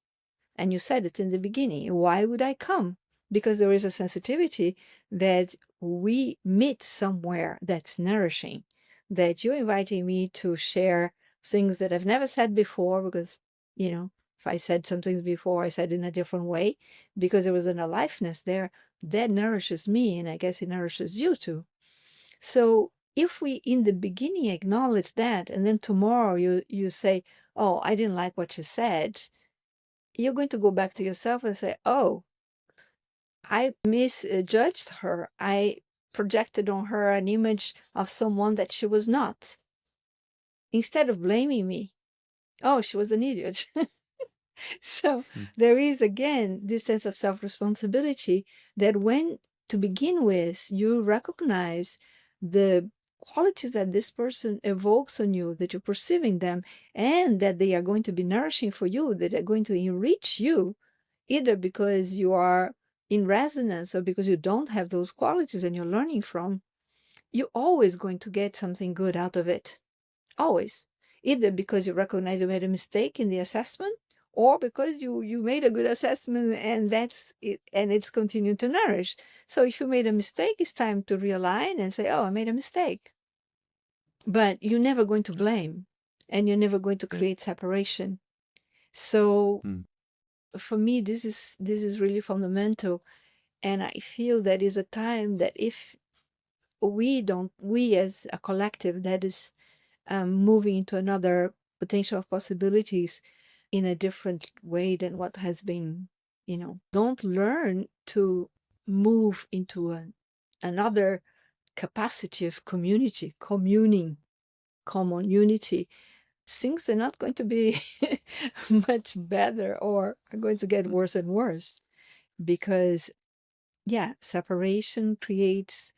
And you said it in the beginning. Why would I come? Because there is a sensitivity that we meet somewhere that's nourishing, that you're inviting me to share things that I've never said before, because, if I said some things before, I said in a different way, because there was an aliveness there that nourishes me, and I guess it nourishes you too. So if we in the beginning acknowledge that, and then tomorrow you say, oh, I didn't like what you said, you're going to go back to yourself and say, oh, I misjudged her. I projected on her an image of someone that she was not. Instead of blaming me, oh, she was an idiot. So Mm. there is again this sense of self-responsibility, that when, to begin with, you recognize the qualities that this person evokes on you, that you're perceiving them, and that they are going to be nourishing for you, that are going to enrich you, either because you are in resonance or because you don't have those qualities and you're learning from, you're always going to get something good out of it. Always. Either because you recognize you made a mistake in the assessment, or because you made a good assessment and that's it, and it's continuing to nourish. So if you made a mistake, it's time to realign and say, oh, I made a mistake. But you're never going to blame, and you're never going to create separation. So Mm. for me, this is really fundamental. And I feel that is a time that if we as a collective that is moving into another potential of possibilities in a different way than what has been, don't learn to move into another capacity of community, common unity, things are not going to be much better, or are going to get worse and worse, because separation creates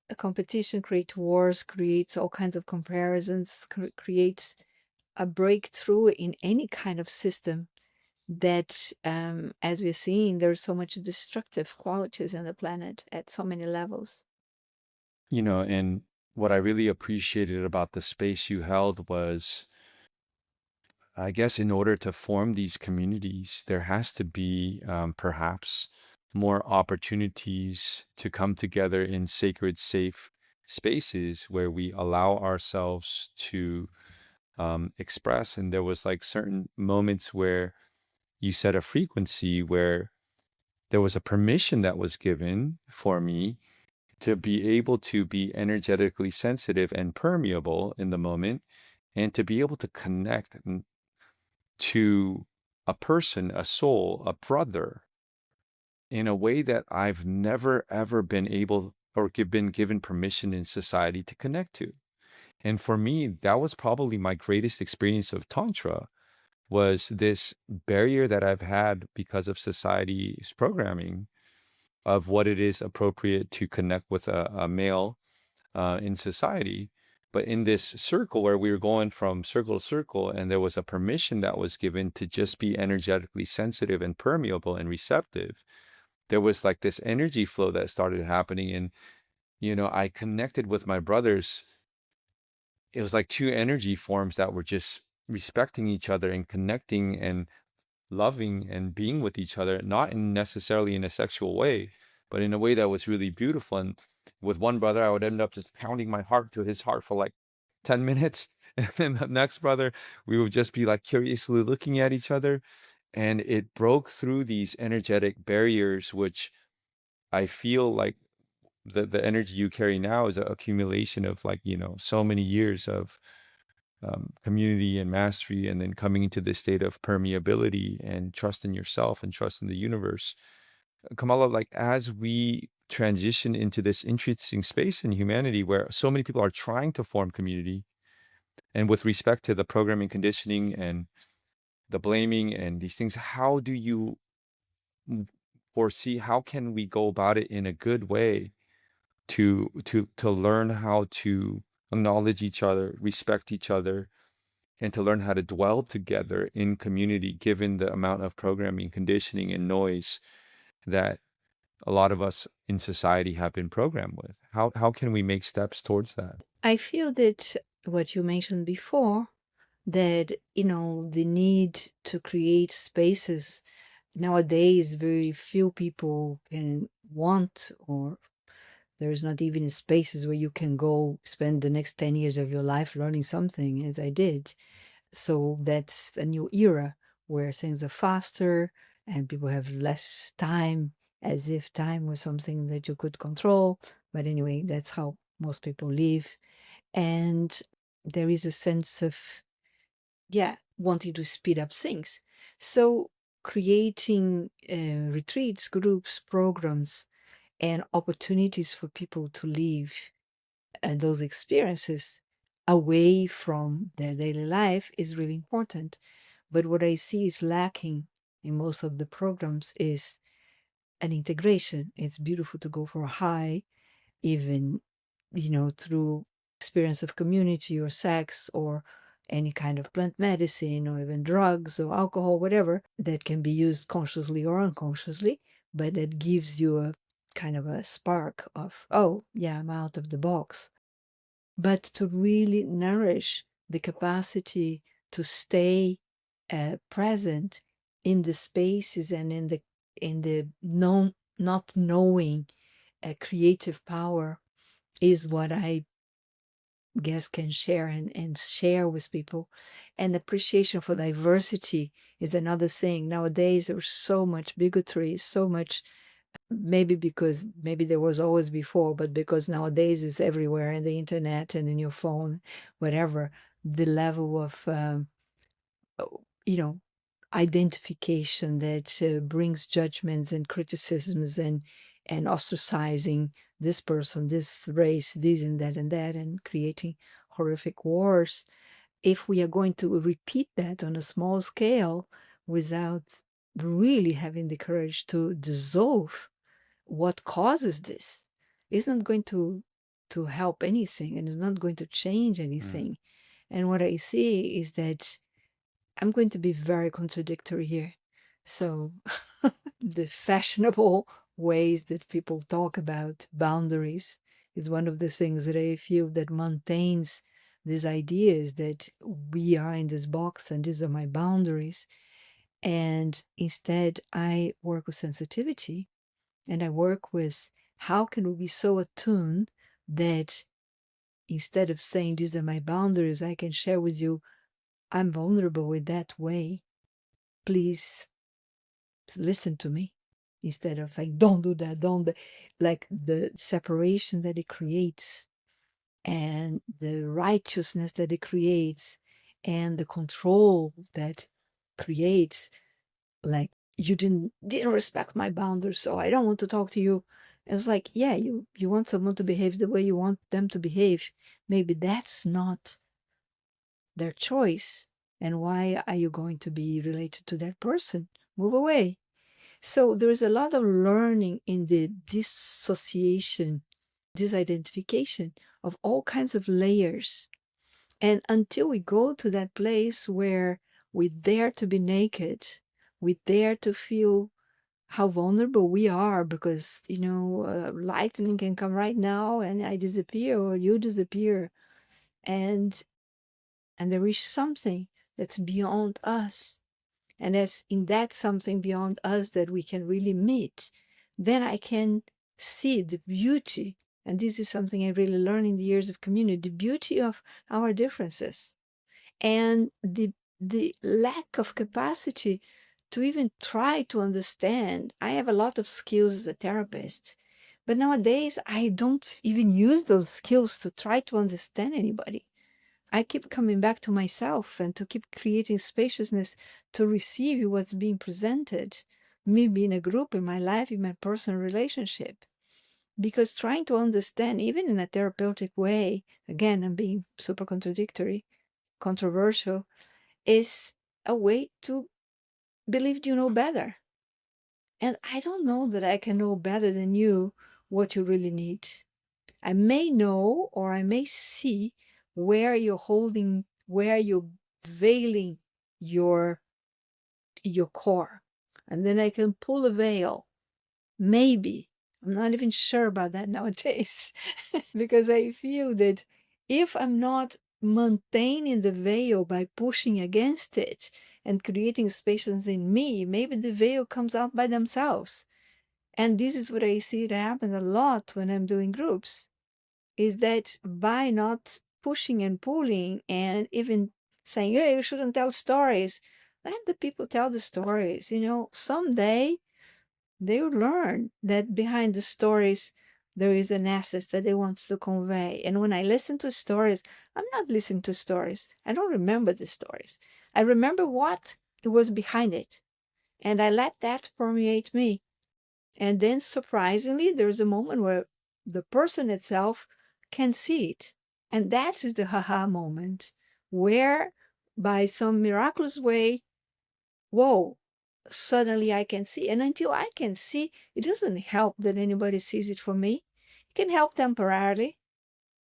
a competition, creates wars, creates all kinds of comparisons, creates a breakthrough in any kind of system that, as we're seeing, there's so much destructive qualities in the planet at so many levels. And what I really appreciated about the space you held was, I guess, in order to form these communities, there has to be perhaps more opportunities to come together in sacred, safe spaces where we allow ourselves to express. And there was like certain moments where you set a frequency where there was a permission that was given for me to be able to be energetically sensitive and permeable in the moment, and to be able to connect to a person, a soul, a brother, in a way that I've never ever been able or been given permission in society to connect to. And for me, that was probably my greatest experience of Tantra, was this barrier that I've had because of society's programming of what it is appropriate to connect with a male in society. But in this circle where we were going from circle to circle, and there was a permission that was given to just be energetically sensitive and permeable and receptive, there was like this energy flow that started happening. And, I connected with my brothers. It was like two energy forms that were just respecting each other and connecting and loving and being with each other, not necessarily in a sexual way, but in a way that was really beautiful. And with one brother, I would end up just pounding my heart to his heart for like 10 minutes. And then the next brother, we would just be like curiously looking at each other. And it broke through these energetic barriers, which I feel like the energy you carry now is an accumulation of, like, so many years of community and mastery, and then coming into this state of permeability and trust in yourself and trust in the universe. Kamala, like, as we transition into this interesting space in humanity where so many people are trying to form community, and with respect to the programming, conditioning, and the blaming and these things, how do you foresee, how can we go about it in a good way to learn how to acknowledge each other, respect each other, and to learn how to dwell together in community, given the amount of programming, conditioning, and noise that a lot of us in society have been programmed with? How can we make steps towards that? I feel that what you mentioned before, that, the need to create spaces nowadays, very few people can want, or there's not even spaces where you can go spend the next 10 years of your life learning something, as I did. So that's a new era where things are faster and people have less time, as if time was something that you could control. But anyway, that's how most people live. And there is a sense of, wanting to speed up things. So creating retreats, groups, programs, and opportunities for people to live those experiences away from their daily life is really important. But what I see is lacking in most of the programs is an integration. It's beautiful to go for a high, even, through experience of community or sex or any kind of plant medicine or even drugs or alcohol, whatever, that can be used consciously or unconsciously, but that gives you a kind of a spark of, oh, yeah, I'm out of the box. But to really nourish the capacity to stay present in the spaces and in the not knowing creative power is what I guess can share and share with people. And appreciation for diversity is another thing. Nowadays, there's so much bigotry, so much, maybe because maybe there was always before, but because nowadays it's everywhere in the internet and in your phone, whatever, the level of, you know, identification that brings judgments and criticisms and ostracizing this person, this race, this and that, and creating horrific wars. If we are going to repeat that on a small scale without really having the courage to dissolve what causes this, it's not going to help anything, and it's not going to change anything. And what I see is that I'm going to be very contradictory here. So the fashionable ways that people talk about boundaries is one of the things that I feel that maintains these ideas that we are in this box and these are my boundaries. And instead, I work with sensitivity, and I work with how can we be so attuned that instead of saying these are my boundaries, I can share with you, I'm vulnerable in that way. Please listen to me, instead of saying, don't do that, don't. Like the separation that it creates and the righteousness that it creates and the control that creates, like, you didn't respect my boundaries, so I don't want to talk to you. It's like, yeah, you want someone to behave the way you want them to behave. Maybe that's not their choice. And why are you going to be related to that person? Move away. So there is a lot of learning in the dissociation, disidentification of all kinds of layers. And until we go to that place where we dare to be naked, we dare to feel how vulnerable we are, because, lightning can come right now and I disappear or you disappear. And there is something that's beyond us. And as in that something beyond us that we can really meet, then I can see the beauty. And this is something I really learned in the years of community, the beauty of our differences. And the lack of capacity to even try to understand. I have a lot of skills as a therapist, but nowadays I don't even use those skills to try to understand anybody. I keep coming back to myself and to keep creating spaciousness to receive what's being presented, me being a group in my life, in my personal relationship. Because trying to understand, even in a therapeutic way, again, I'm being super contradictory, controversial, is a way to believe you know better. And I don't know that I can know better than you what you really need. I may know, or I may see where you're holding, where you're veiling your core. And then I can pull a veil. Maybe. I'm not even sure about that nowadays. Because I feel that if I'm not maintaining the veil by pushing against it and creating spaces in me, maybe the veil comes out by themselves. And this is what I see that happens a lot when I'm doing groups, is that by not pushing and pulling and even saying, hey, you shouldn't tell stories, let the people tell the stories. Someday they'll learn that behind the stories there is an essence that they want to convey. And when I listen to stories, I'm not listening to stories. I don't remember the stories. I remember what it was behind it. And I let that permeate me. And then surprisingly, there's a moment where the person itself can see it. And that is the haha moment, where by some miraculous way, whoa, suddenly I can see. And until I can see, it doesn't help that anybody sees it for me. It can help temporarily,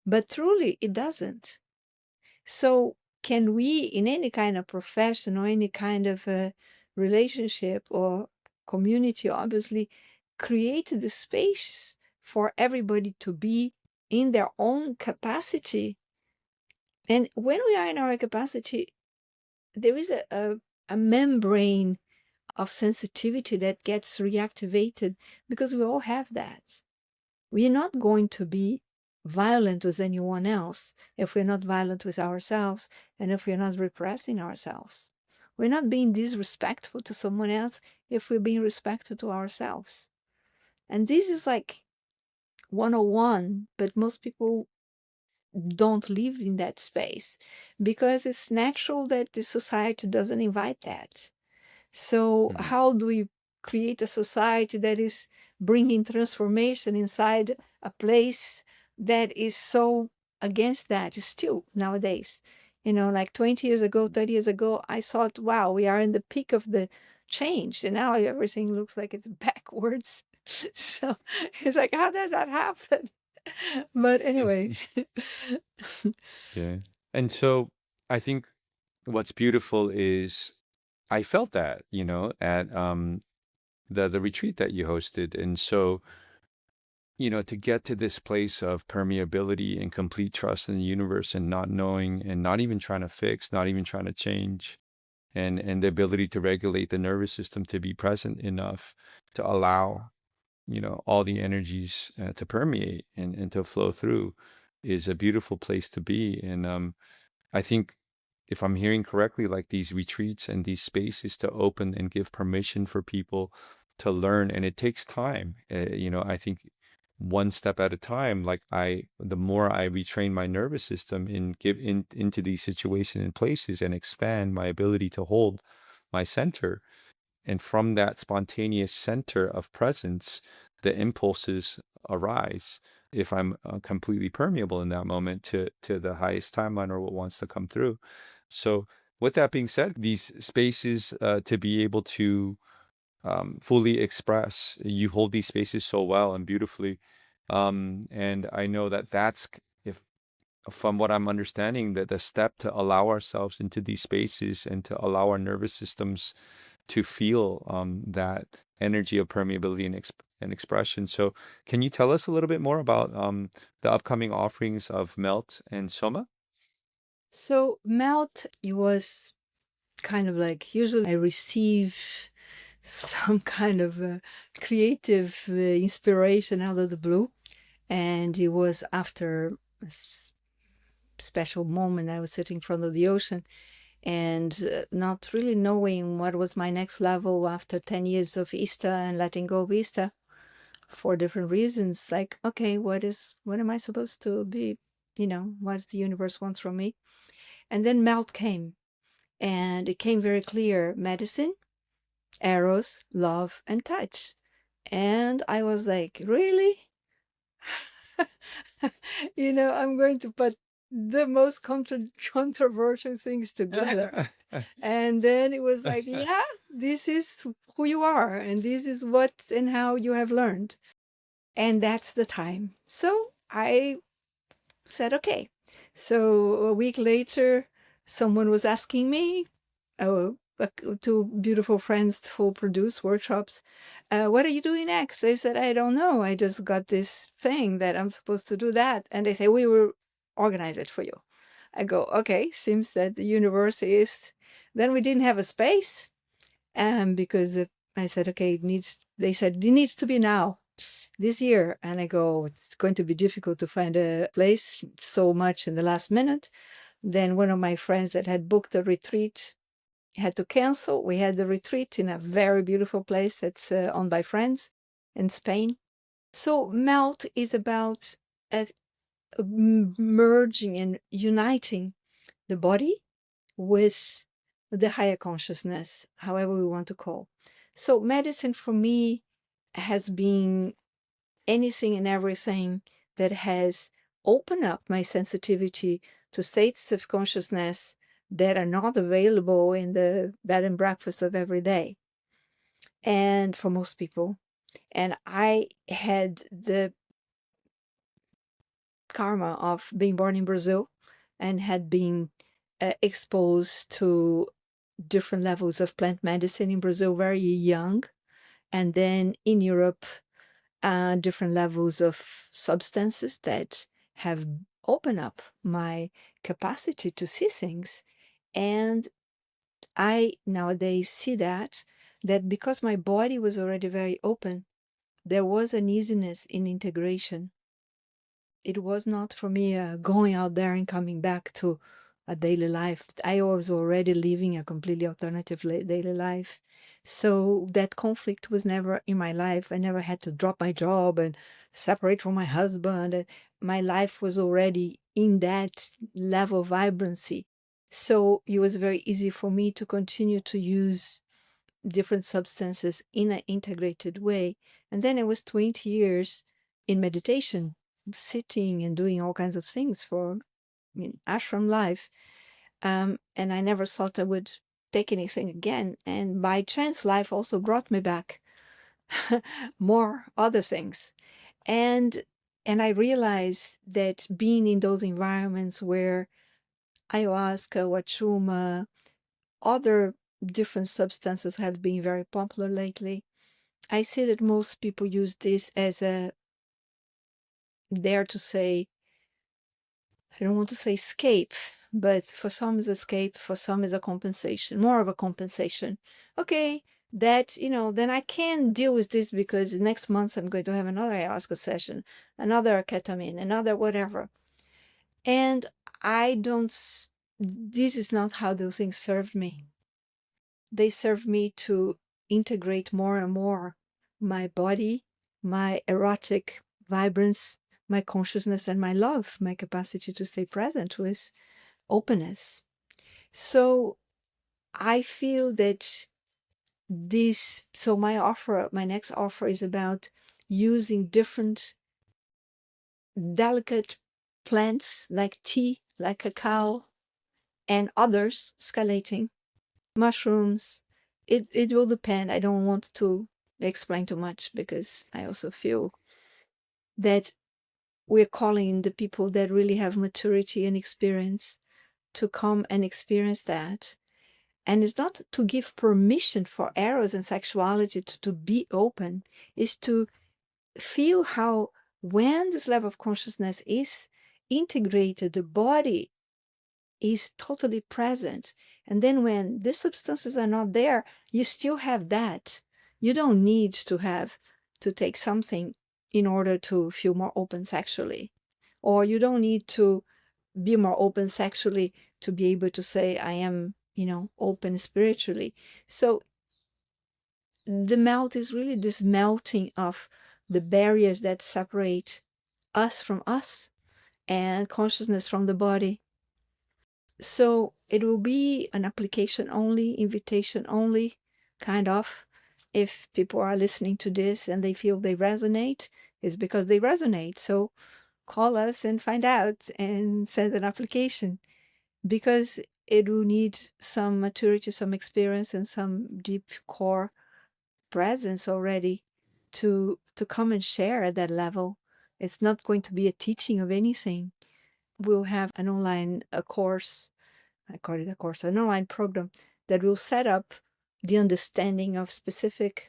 but truly it doesn't. So can we, in any kind of profession or any kind of relationship or community, obviously, create the space for everybody to be in their own capacity? And when we are in our capacity, there is a membrane of sensitivity that gets reactivated, because we all have that. We are not going to be violent with anyone else if we're not violent with ourselves, and if we're not repressing ourselves. We're not being disrespectful to someone else if we're being respectful to ourselves. And this is like 101, but most people don't live in that space because it's natural that the society doesn't invite that. So Mhm. how do we create a society that is bringing transformation inside a place that is so against that still nowadays? Like 20 years ago, 30 years ago, I thought, wow, we are in the peak of the change. And now everything looks like it's backwards. So it's like, how does that happen? But anyway. Yeah. And so I think what's beautiful is I felt that, at the retreat that you hosted. And so, to get to this place of permeability and complete trust in the universe and not knowing and not even trying to fix, not even trying to change, and the ability to regulate the nervous system to be present enough to allow, all the energies to permeate and to flow through is a beautiful place to be. And I think if I'm hearing correctly, like these retreats and these spaces to open and give permission for people to learn, and it takes time. I think one step at a time. Like the more I retrain my nervous system into these situations and places, and expand my ability to hold my center, and from that spontaneous center of presence, the impulses arise. If I'm completely permeable in that moment to the highest timeline or what wants to come through. So, with that being said, these spaces to be able to fully express, you hold these spaces so well and beautifully. And I know that if from what I'm understanding, that the step to allow ourselves into these spaces and to allow our nervous systems to feel that energy of permeability and expression. So, can you tell us a little bit more about the upcoming offerings of Melt and Soma? So Melt, it was kind of like, usually I receive some kind of creative inspiration out of the blue. And it was after special moment. I was sitting in front of the ocean and not really knowing what was my next level after 10 years of ISTA and letting go of ISTA for different reasons. Like, okay, what am I supposed to be? What the universe wants from me? And then melt came, and it came very clear: medicine, eros, love, and touch. And I was like, really? I'm going to put the most controversial things together. And then it was like, yeah, this is who you are, and this is what and how you have learned. And that's the time. So I said, okay. So a week later, someone was asking me, two beautiful friends who produce workshops, what are you doing next? I said, I don't know. I just got this thing that I'm supposed to do that. And they say, we will organize it for you. I go, okay, seems that the universe is. Then we didn't have a space, because I said, okay, they said, it needs to be now, this year. And I go, it's going to be difficult to find a place so much in the last minute. Then one of my friends that had booked the retreat had to cancel. We had the retreat in a very beautiful place that's owned by friends in Spain. So melt is about merging and uniting the body with the higher consciousness, however we want to call. So medicine for me has been anything and everything that has opened up my sensitivity to states of consciousness that are not available in the bed and breakfast of every day, and for most people. And I had the karma of being born in Brazil and had been exposed to different levels of plant medicine in Brazil very young, and then in Europe, different levels of substances that have opened up my capacity to see things. And I nowadays see that because my body was already very open, there was an easiness in integration. It was not for me going out there and coming back to a daily life. I was already living a completely alternative daily life. So that conflict was never in my life. I never had to drop my job and separate from my husband. My life was already in that level of vibrancy. So it was very easy for me to continue to use different substances in an integrated way. And then it was 20 years in meditation, sitting and doing all kinds of things for ashram life. And I never thought I would take anything again. And by chance, life also brought me back more other things. And I realized that being in those environments where ayahuasca, wachuma, other different substances have been very popular lately, I see that most people use this as a, dare to say, I don't want to say escape, but for some is escape, for some is a compensation, more of a compensation. Okay, that, then I can deal with this because next month I'm going to have another ayahuasca session, another ketamine, another whatever. And this is not how those things served me. They served me to integrate more and more my body, my erotic vibrance, my consciousness, and my love, my capacity to stay present with openness. So I feel that my next offer is about using different delicate plants like tea, like cacao, and others, scalating, mushrooms. It will depend. I don't want to explain too much because I also feel that we're calling the people that really have maturity and experience to come and experience that. And it's not to give permission for eros and sexuality to be open, it's to feel how when this level of consciousness is integrated, the body is totally present. And then when these substances are not there, you still have that. You don't need to take something in order to feel more open sexually. Or you don't need to be more open sexually to be able to say I am, open spiritually. So the melt is really this melting of the barriers that separate us from us and consciousness from the body. So it will be an application only, invitation only, kind of. If people are listening to this and they feel they resonate, it's because they resonate. So call us and find out and send an application, because it will need some maturity, some experience, and some deep core presence already to come and share at that level. It's not going to be a teaching of anything. We'll have an online course, I call it a course, an online program that will set up the understanding of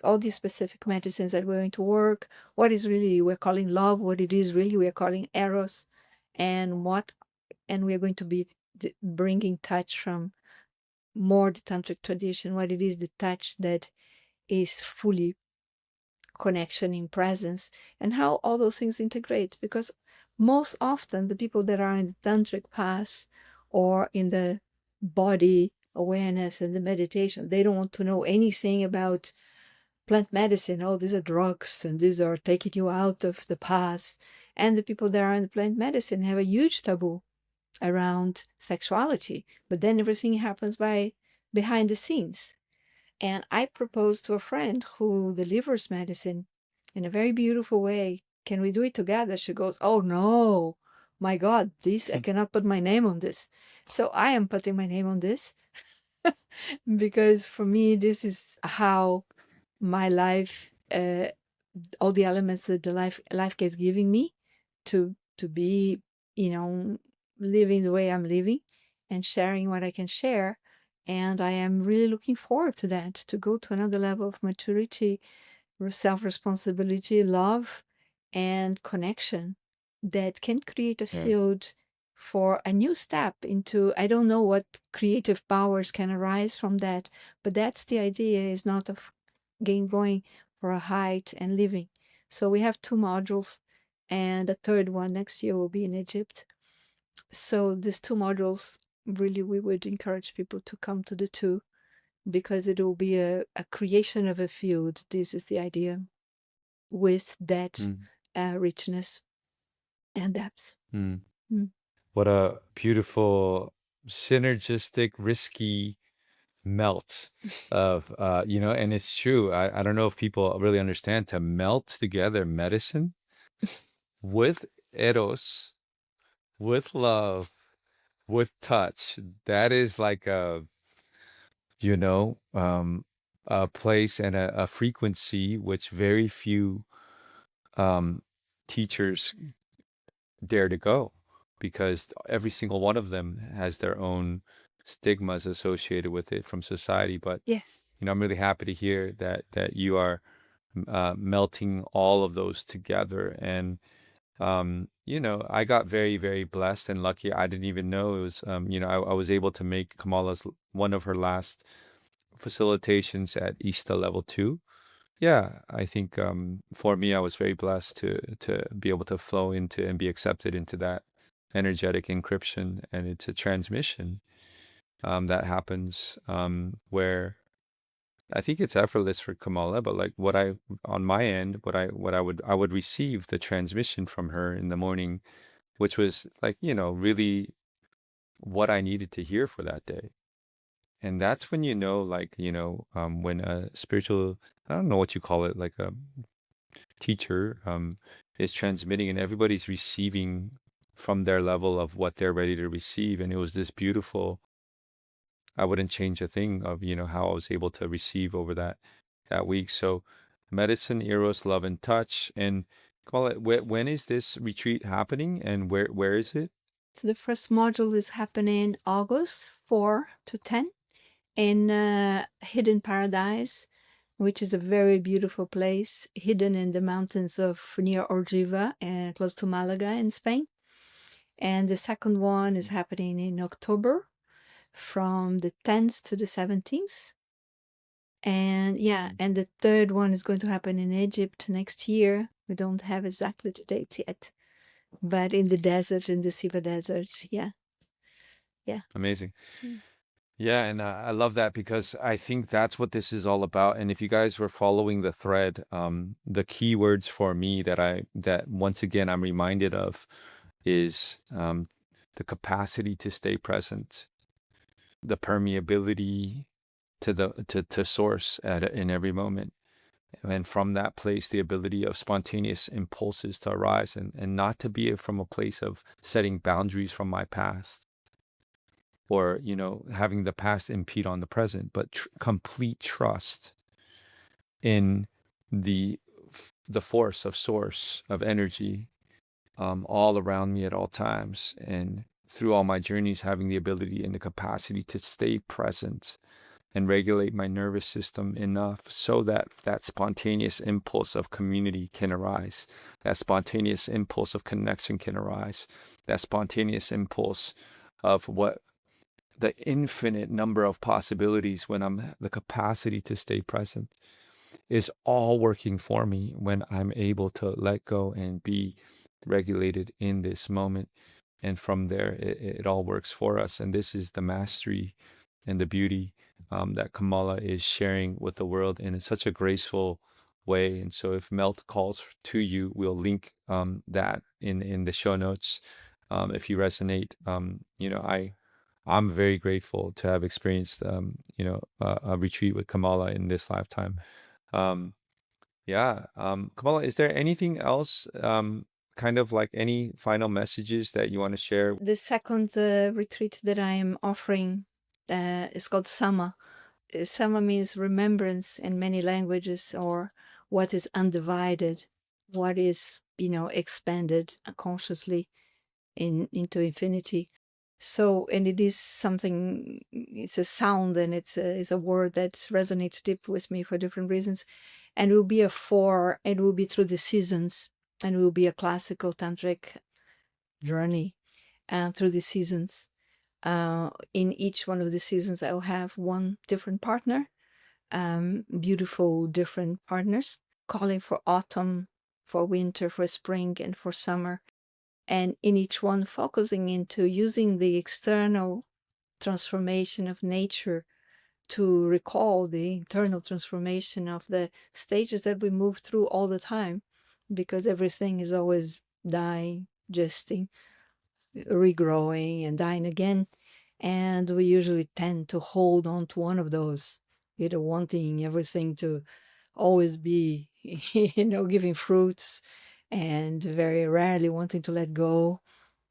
all these specific medicines that we're going to work, what is really we're calling love, what it is really we're calling eros, and we're going to be bringing touch from more the tantric tradition, what it is the touch that is fully connection in presence, and how all those things integrate. Because most often the people that are in the tantric path or in the body awareness and the meditation, they don't want to know anything about plant medicine. Oh, these are drugs and these are taking you out of the path. And the people that are in the plant medicine have a huge taboo around sexuality, but then everything happens behind the scenes. And I proposed to a friend who delivers medicine in a very beautiful way. Can we do it together? She goes, oh no, my God, I cannot put my name on this. So I am putting my name on this because for me, this is how my life, all the elements that the life is giving me to be, living the way I'm living and sharing what I can share. And I am really looking forward to that, to go to another level of maturity, self-responsibility, love, and connection that can create a Yeah. field for a new step into, I don't know what creative powers can arise from that, but that's the idea, is not of going for a height and living. So we have 2 modules, and a third one next year will be in Egypt. So these 2 modules, really, we would encourage people to come to the 2, because it will be a creation of a field. This is the idea, with that Mm. richness and depth. Mm. Mm. What a beautiful, synergistic, risky melt of, and it's true. I don't know if people really understand, to melt together medicine with eros, with love, with touch. That is like you know, a place and a frequency which very few teachers dare to go, because every single one of them has their own stigmas associated with it from society. But Yes. I'm really happy to hear that you are melting all of those together. And I got very, very blessed and lucky. I didn't even know it was, I was able to make Kamala's one of her last facilitations at ISTA level 2. Yeah, I think for me, I was very blessed to be able to flow into and be accepted into that energetic encryption, and it's a transmission that happens where I think it's effortless for Kamala, but like on my end, I would receive the transmission from her in the morning, which was like, really what I needed to hear for that day. And that's when like, when a spiritual, I don't know what you call it, like a teacher is transmitting and everybody's receiving from their level of what they're ready to receive. And it was this beautiful, I wouldn't change a thing of, how I was able to receive over that week. So medicine, eros, love, and touch. And call it, when is this retreat happening, and where is it? So the first module is happening August 4 to 10 in Hidden Paradise, which is a very beautiful place, hidden in the mountains of near Orgiva, close to Malaga in Spain. And the second one is happening in October, from the 10th to the 17th. And and the third one is going to happen in Egypt next year. We don't have exactly the dates yet, but in the desert, in the Siva desert. Yeah. Yeah. Amazing. Mm. Yeah, and I love that because I think that's what this is all about. And if you guys were following the thread, the key words for me that once again I'm reminded of is the capacity to stay present, the permeability to source in every moment, and from that place the ability of spontaneous impulses to arise, and not to be from a place of setting boundaries from my past, or having the past impede on the present, but complete trust in the the force of source of energy, all around me at all times, and through all my journeys having the ability and the capacity to stay present and regulate my nervous system enough so that that spontaneous impulse of community can arise, that spontaneous impulse of connection can arise, that spontaneous impulse of what the infinite number of possibilities when I'm the capacity to stay present is all working for me when I'm able to let go and be regulated in this moment. And from there, it all works for us. And this is the mastery and the beauty that Kamala is sharing with the world in such a graceful way. And so if Melt calls to you, we'll link that in the show notes. If you resonate, I'm very grateful to have experienced, a retreat with Kamala in this lifetime. Um, yeah. Kamala, is there anything else, kind of like any final messages that you want to share? The second retreat that I am offering is called Sama. Sama means remembrance in many languages, or what is undivided, what is, expanded consciously into infinity. So, and it is something, it's a sound, and it's a word that resonates deep with me for different reasons. And it will be it will be through the seasons, and it will be a classical tantric journey through the seasons. In each one of the seasons, I'll have one different partner, beautiful different partners, calling for autumn, for winter, for spring, and for summer. And in each one, focusing into using the external transformation of nature to recall the internal transformation of the stages that we move through all the time, because everything is always dying, gesting, regrowing, and dying again. And we usually tend to hold on to one of those, either wanting everything to always be, giving fruits, and very rarely wanting to let go,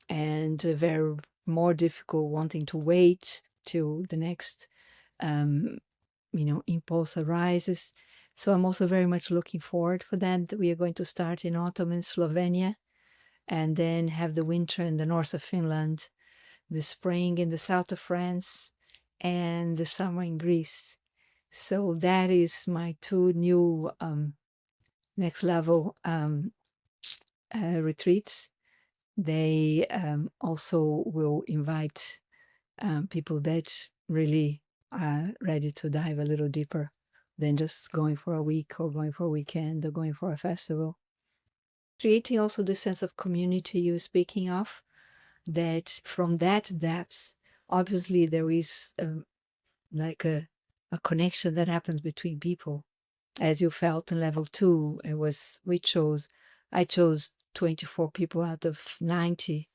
and very more difficult wanting to wait till the next, impulse arises. So I'm also very much looking forward for that. We are going to start in autumn in Slovenia, and then have the winter in the north of Finland, the spring in the south of France, and the summer in Greece. So that is my two new next level retreats. They also will invite people that really are ready to dive a little deeper than just going for a week, or going for a weekend, or going for a festival. Creating also the sense of community you were speaking of, that from that depths, obviously there is like a connection that happens between people. As you felt in level 2, I chose 24 people out of 90,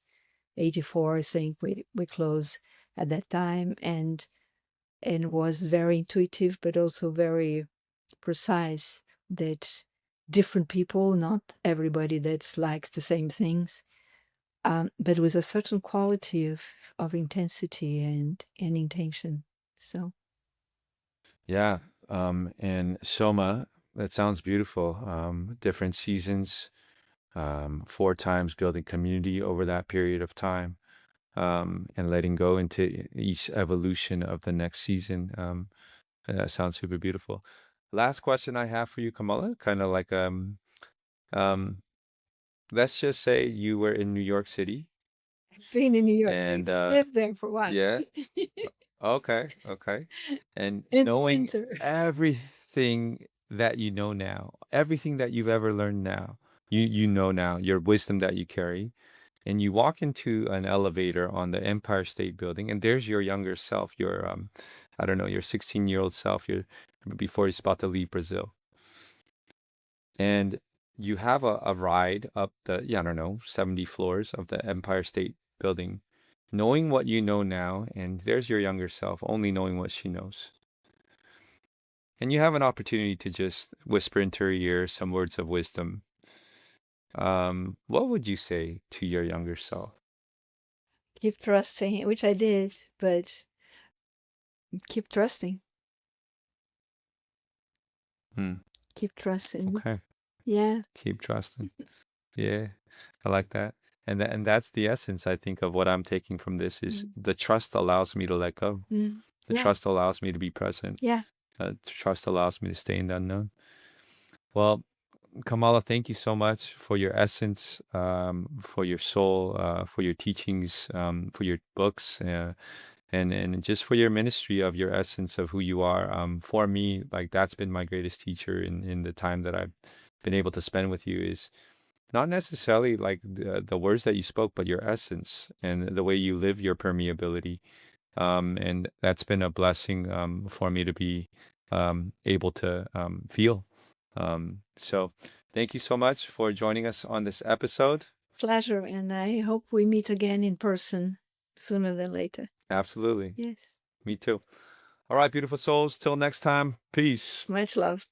84, I think we closed at that time, and was very intuitive, but also very precise, that different people, not everybody that likes the same things, but with a certain quality of intensity and intention. So Yeah. And Soma, that sounds beautiful. Different seasons, 4 times building community over that period of time, and letting go into each evolution of the next season. And that sounds super beautiful. Last question I have for you, Kamala, kind of like, um, let's just say you were in New York City, I've been in New York City, and lived there for one. yeah, okay, okay, and In the knowing winter. everything that you know now, everything that you've ever learned now, you know now, your wisdom that you carry. and you walk into an elevator on the Empire State Building, and there's your younger self, your I don't know, your 16-year-old self, your before he's about to leave Brazil. And you have a ride up the, yeah, I don't know, 70 floors of the Empire State Building, knowing what you know now, and there's your younger self, only knowing what she knows. And you have an opportunity to just whisper into her ear some words of wisdom. What would you say to your younger self? Keep trusting, which I did, but keep trusting. Hmm. Keep trusting. Okay. Yeah. Keep trusting. Yeah, I like that. And that's the essence, I think, of what I'm taking from this is the trust allows me to let go. The Yeah. trust allows me to be present. Yeah. Trust allows me to stay in the unknown. Well, Kamala, thank you so much for your essence, for your soul, for your teachings, for your books, and just for your ministry of your essence of who you are. For me, like that's been my greatest teacher in the time that I've been able to spend with you is not necessarily like the words that you spoke, but your essence and the way you live your permeability. And that's been a blessing for me to be able to feel. So thank you so much for joining us on this episode. Pleasure. And I hope we meet again in person sooner than later. Absolutely. Yes. Me too. All right, beautiful souls. Till next time. Peace. Much love.